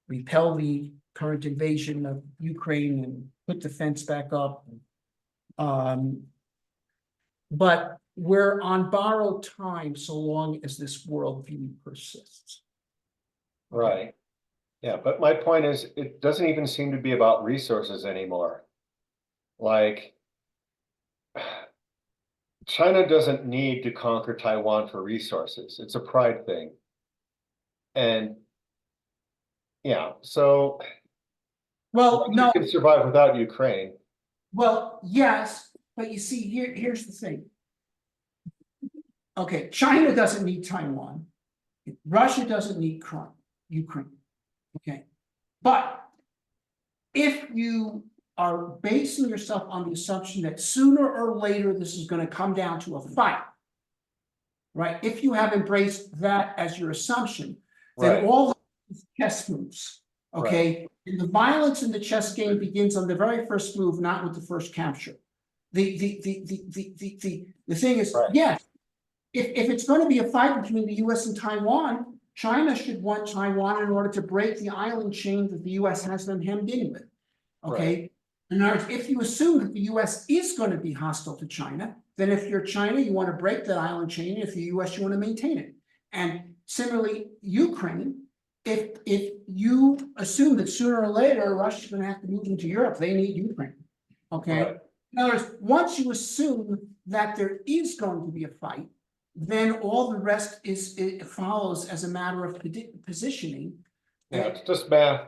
repel the current invasion of Ukraine and put the fence back up. But we're on borrowed time so long as this worldview persists. Right. Yeah, but my point is, it doesn't even seem to be about resources anymore. Like, China doesn't need to conquer Taiwan for resources. It's a pride thing. And yeah, so Well, no, you can survive without Ukraine. well, yes, but you see, here's the thing. Okay, China doesn't need Taiwan. Russia doesn't need Ukraine. Okay, but if you are basing yourself on the assumption that sooner or later this is going to come down to a fight, right? If you have embraced that as your assumption, then Right. all the chess moves, okay? And the violence in the chess game begins on the very first move, not with the first capture. The thing is, Right. yes, if it's going to be a fight between the US and Taiwan, China should want Taiwan in order to break the island chain that the US has them hemmed in with. Okay. In other words, if you assume that the US is going to be hostile to China, then if you're China, you want to break that island chain. If you're US, you want to maintain it. And similarly, Ukraine, if you assume that sooner or later Russia's going to have to move into Europe, they need Ukraine. Okay. Right. In other words, once you assume that there is going to be a fight, then all the rest it follows as a matter of positioning. Yeah, it's just math.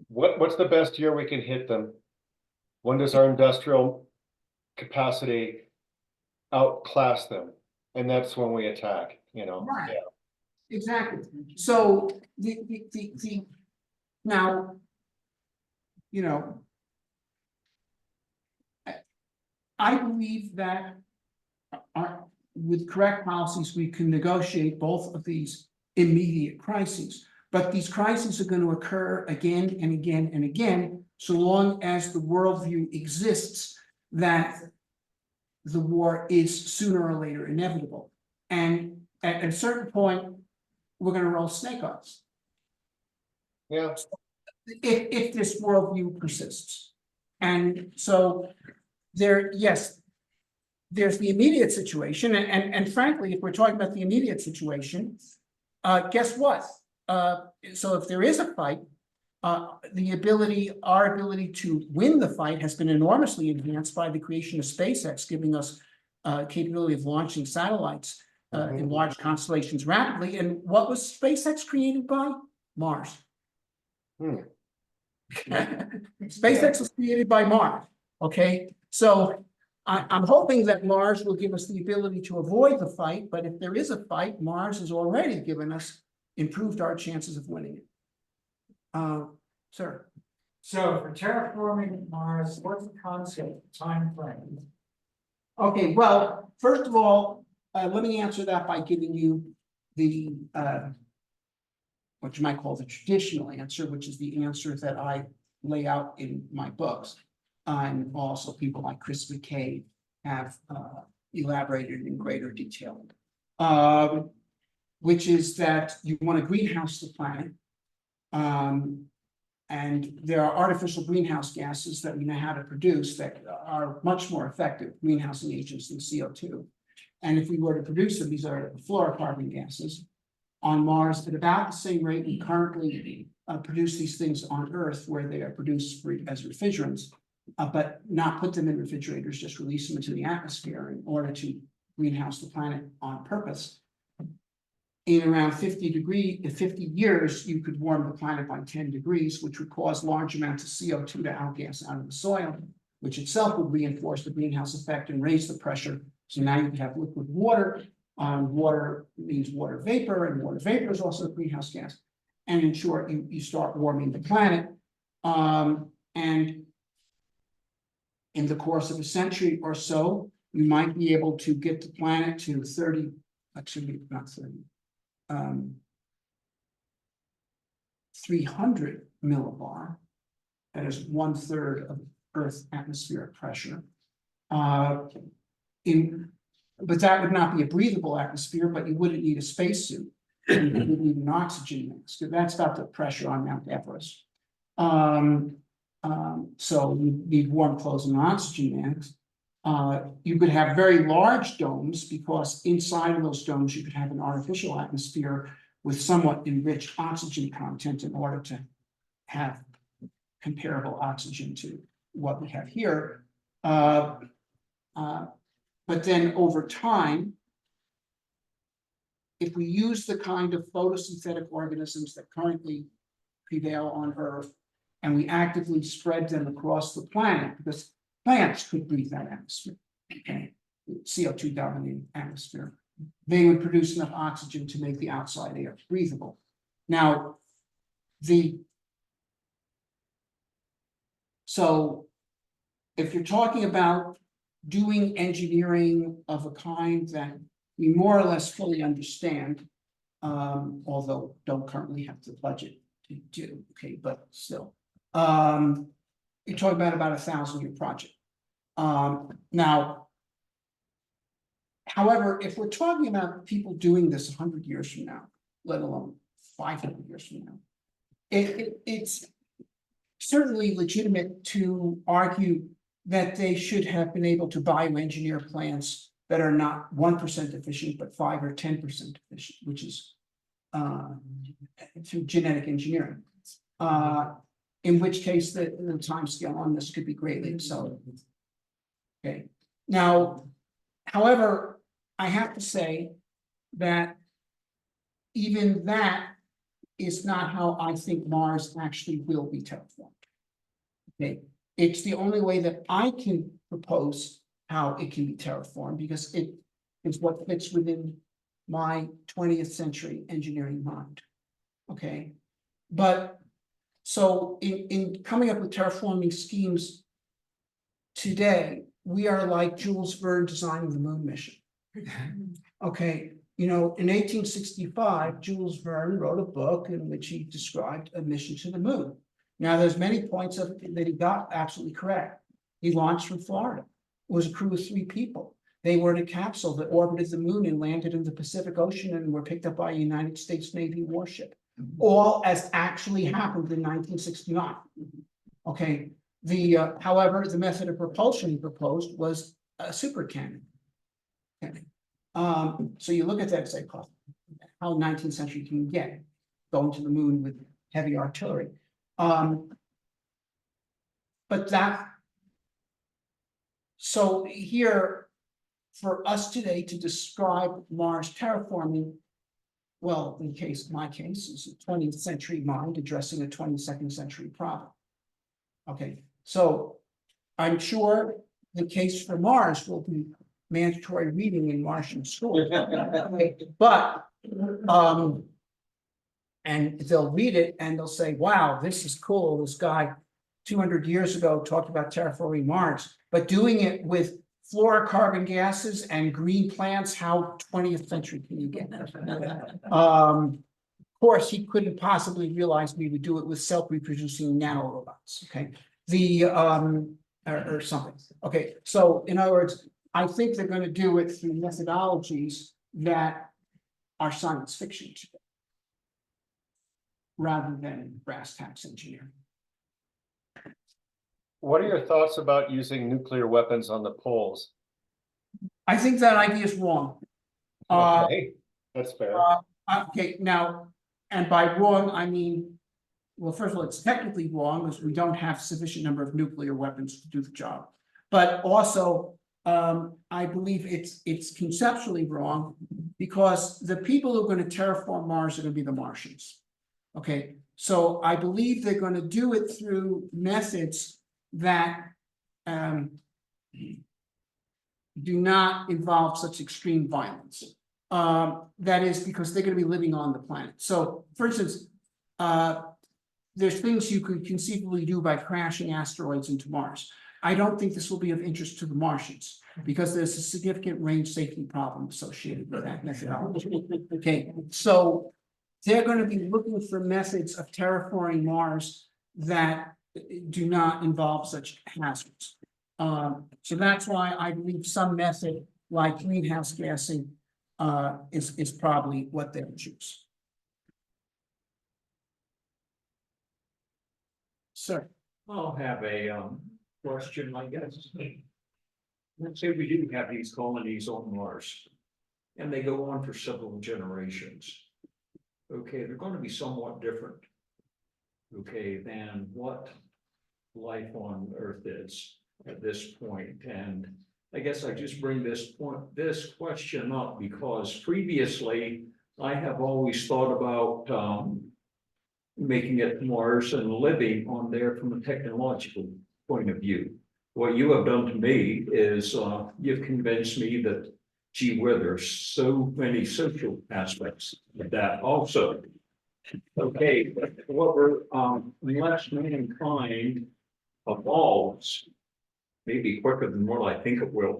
What's the best year we can hit them? When does our industrial capacity outclass them? And that's when we attack, you know? Right. Yeah. Exactly. So now, you know, I believe that with correct policies, we can negotiate both of these immediate crises. But these crises are going to occur again and again and again, so long as the worldview exists that the war is sooner or later inevitable. And at a certain point, we're going to roll snake eyes. Yeah. If this worldview persists. And so yes, there's the immediate situation. And frankly, if we're talking about the immediate situation, guess what? So if there is a fight, our ability to win the fight has been enormously enhanced by the creation of SpaceX, giving us capability of launching satellites in large constellations rapidly. And what was SpaceX created by? Mars. SpaceX was created by Mars. Okay, so I'm hoping that Mars will give us the ability to avoid the fight, but if there is a fight, Mars has already given us improved our chances of winning it. Sir. So for terraforming Mars, what's the concept, time frame? Okay, well, first of all, let me answer that by giving you the what you might call the traditional answer, which is the answer that I lay out in my books. And also people like Chris McKay have elaborated in greater detail. Which is that you want to greenhouse the planet. And there are artificial greenhouse gases that we know how to produce that are much more effective greenhousing agents than CO2. And if we were to produce them, these are fluorocarbon gases on Mars at about the same rate we currently produce these things on Earth, where they are produced as refrigerants. but not put them in refrigerators, just release them into the atmosphere in order to greenhouse the planet on purpose. In around 50 years, you could warm the planet by 10 degrees, which would cause large amounts of CO2 to outgas out of the soil, which itself would reinforce the greenhouse effect and raise the pressure. So now you could have liquid water. Water means water vapor, and water vapor is also a greenhouse gas. And in short, you start warming the planet. And in the course of a century or so, you might be able to get the planet to 30, actually not 30, 300 millibar. That is 1/3 of Earth's atmospheric pressure. But that would not be a breathable atmosphere, but you wouldn't need a spacesuit. You would need an oxygen mask. That's about the pressure on Mount Everest. So you need warm clothes and an oxygen mask. You could have very large domes, because inside of those domes you could have an artificial atmosphere with somewhat enriched oxygen content in order to have comparable oxygen to what we have here. But then over time, if we use the kind of photosynthetic organisms that currently prevail on Earth, and we actively spread them across the planet, because plants could breathe that atmosphere, okay, CO2 dominated atmosphere, they would produce enough oxygen to make the outside air breathable. Now, so if you're talking about doing engineering of a kind that we more or less fully understand, although don't currently have the budget to do, okay, but still, you're talking about a 1,000-year project. Now, however, if we're talking about people doing this 100 years from now, let alone 500 years from now, it's certainly legitimate to argue that they should have been able to bioengineer plants that are not 1% efficient, but 5 or 10% efficient, which is through genetic engineering. In which case the timescale on this could be greatly accelerated. Okay. Now, however, I have to say that even that is not how I think Mars actually will be terraformed. Okay. It's the only way that I can propose how it can be terraformed, because it is what fits within my 20th century engineering mind. Okay. But so in coming up with terraforming schemes today, we are like Jules Verne designing the moon mission. Okay, you know, in 1865, Jules Verne wrote a book in which he described a mission to the moon. Now, there's many points of it that he got absolutely correct. He launched from Florida. It was a crew of 3 people. They were in a capsule that orbited the moon and landed in the Pacific Ocean and were picked up by a United States Navy warship. All as actually happened in 1969. Okay, however, the method of propulsion he proposed was a super cannon. Okay. So you look at that and say, how 19th century can you get going to the moon with heavy artillery? But so here, for us today to describe Mars terraforming, well, my case is a 20th century mind addressing a 22nd century problem. Okay, so I'm sure the case for Mars will be mandatory reading in Martian school. But and they'll read it and they'll say, wow, this is cool. This guy 200 years ago talked about terraforming Mars, but doing it with fluorocarbon gases and green plants, how 20th century can you get that? Of course, he couldn't possibly realize we would do it with self-reproducing nanorobots, okay? Or something. Okay, so in other words, I think they're going to do it through methodologies that are science fiction today, rather than brass tacks engineering. What are your thoughts about using nuclear weapons on the poles? I think that idea is wrong. Okay, that's fair. Okay, now, and by wrong, I mean, well, first of all, it's technically wrong because we don't have sufficient number of nuclear weapons to do the job. But also, I believe it's conceptually wrong because the people who are going to terraform Mars are going to be the Martians. Okay, so I believe they're going to do it through methods that do not involve such extreme violence. That is because they're going to be living on the planet. So, for instance, there's things you could conceivably do by crashing asteroids into Mars. I don't think this will be of interest to the Martians because there's a significant range safety problem associated with that methodology. Okay, so they're going to be looking for methods of terraforming Mars that do not involve such hazards. So that's why I believe some method like greenhouse gassing is probably what they'll choose. Sir. I'll have a question, I guess. Let's say we do have these colonies on Mars, and they go on for several generations. Okay, they're going to be somewhat different, okay, than what life on Earth is at this point. And I guess I just bring this question up because previously I have always thought about making it to Mars and living on there from a technological point of view. What you have done to me is you've convinced me that, gee, whiz, there's so many social aspects of that also. Okay, but what we're unless mankind evolves, maybe quicker than what I think it will.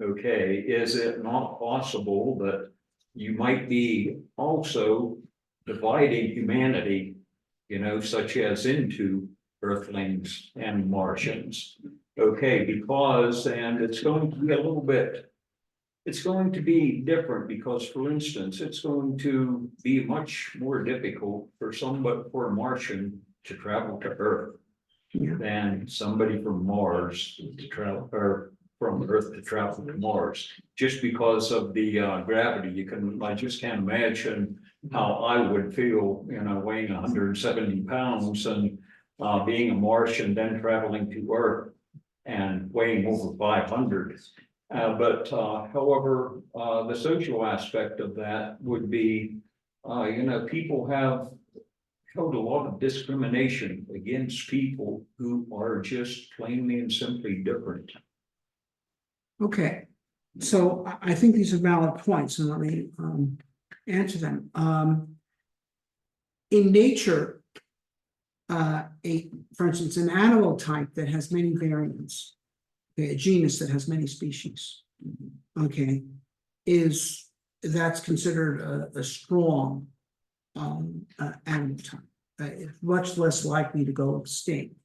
Okay, is it not possible that you might be also dividing humanity, you know, such as into Earthlings and Martians? Okay, because, and it's going to be a little bit, it's going to be different because, for instance, it's going to be much more difficult for a Martian to travel to Earth than somebody from Mars to travel, or from Earth to travel to Mars, just because of the gravity. I just can't imagine how I would feel, you know, weighing 170 pounds and being a Martian, then traveling to Earth and weighing over 500. But however, the social aspect of that would be, you know, people have showed a lot of discrimination against people who are just plainly and simply different. Okay, so I think these are valid points, and let me answer them. In nature, for instance, an animal type that has many variants, okay, a genus that has many species, okay, that's considered a strong animal type. It's much less likely to go extinct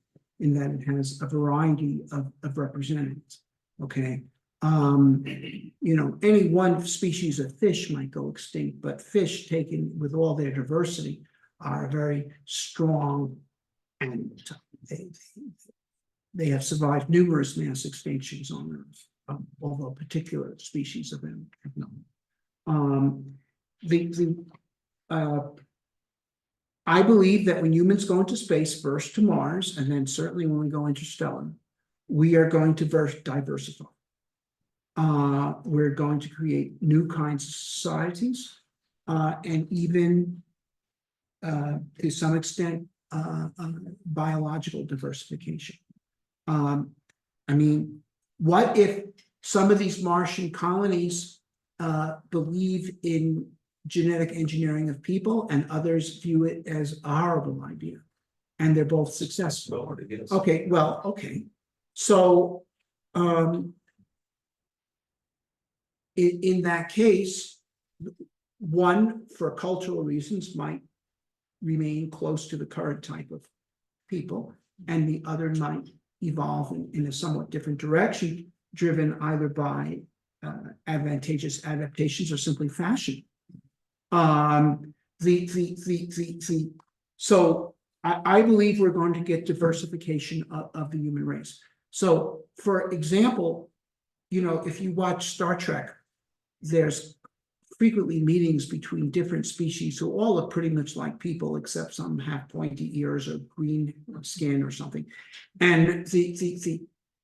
in that it has a variety of representatives. Okay. You know, any one species of fish might go extinct, but fish taken with all their diversity are a very strong animal type. They have survived numerous mass extinctions on Earth, although particular species of them have not. I believe that when humans go into space, first to Mars, and then certainly when we go interstellar, we are going to diversify. We're going to create new kinds of societies, and even to some extent, biological diversification. I mean, what if some of these Martian colonies believe in genetic engineering of people and others view it as a horrible idea, and they're both successful? Okay, well, okay. So in that case, one, for cultural reasons, might remain close to the current type of people, and the other might evolve in a somewhat different direction, driven either by advantageous adaptations or simply fashion. So I believe we're going to get diversification of the human race. So, for example, you know, if you watch Star Trek, there's frequently meetings between different species who all look pretty much like people, except some have pointy ears or green skin or something. And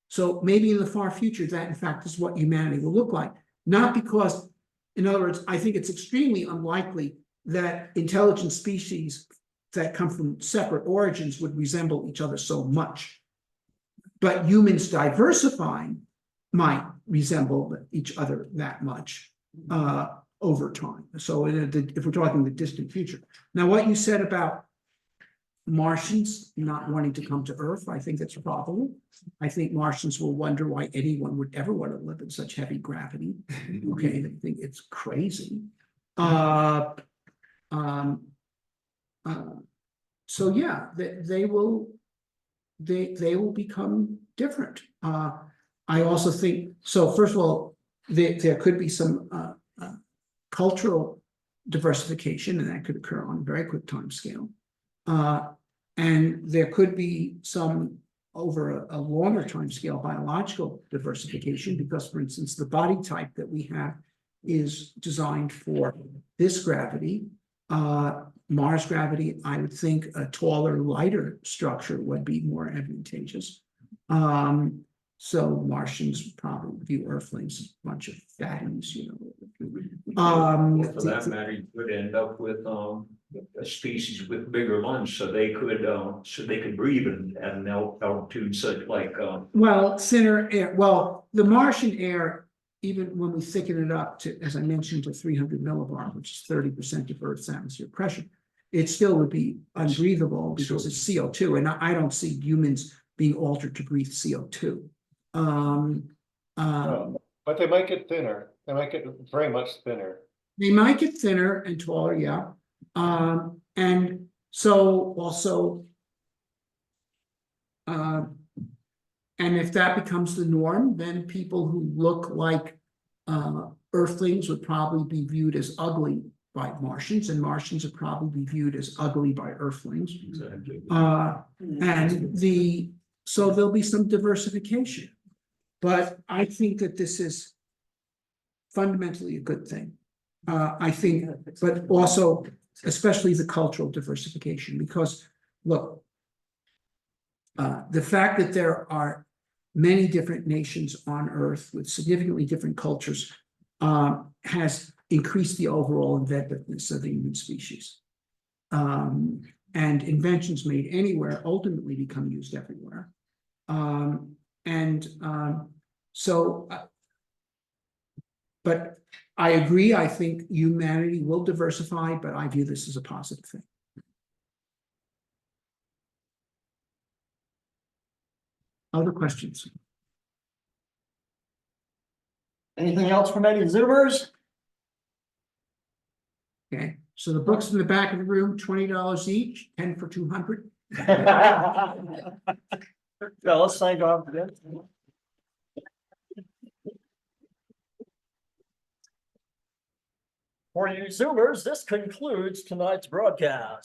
so maybe in the far future, that in fact is what humanity will look like. Not because, in other words, I think it's extremely unlikely that intelligent species that come from separate origins would resemble each other so much. But humans diversifying might resemble each other that much over time. So if we're talking the distant future. Now, what you said about Martians not wanting to come to Earth, I think that's probable. I think Martians will wonder why anyone would ever want to live in such heavy gravity. Okay, they think it's crazy. So yeah, they will become different. I also think, so first of all, there could be some cultural diversification, and that could occur on a very quick time scale. And there could be some over a longer time scale biological diversification, because for instance, the body type that we have is designed for this gravity. Mars gravity, I would think a taller, lighter structure would be more advantageous. So Martians would probably view Earthlings as a bunch of fatties, you know. For that matter, you could end up with a species with bigger lungs, so they could breathe at an altitude such like well, thinner air. Well, the Martian air, even when we thicken it up to, as I mentioned, to 300 millibar, which is 30% of Earth's atmosphere pressure, it still would be unbreathable because it's CO2, and I don't see humans being altered to breathe CO2. But they might get thinner. They might get very much thinner. They might get thinner and taller, yeah. And so also, and if that becomes the norm, then people who look like Earthlings would probably be viewed as ugly by Martians, and Martians would probably be viewed as ugly by Earthlings. exactly. So there'll be some diversification, but I think that this is fundamentally a good thing. I think, but also especially the cultural diversification, because look, the fact that there are many different nations on Earth with significantly different cultures has increased the overall inventiveness of the human species. And inventions made anywhere ultimately become used everywhere. But I agree, I think humanity will diversify, but I view this as a positive thing. Other questions? Anything else from any Zoomers? Okay, so the books in the back of the room, $20 each, 10 for 200. Well, let's sign off again. For you Zoomers, this concludes tonight's broadcast.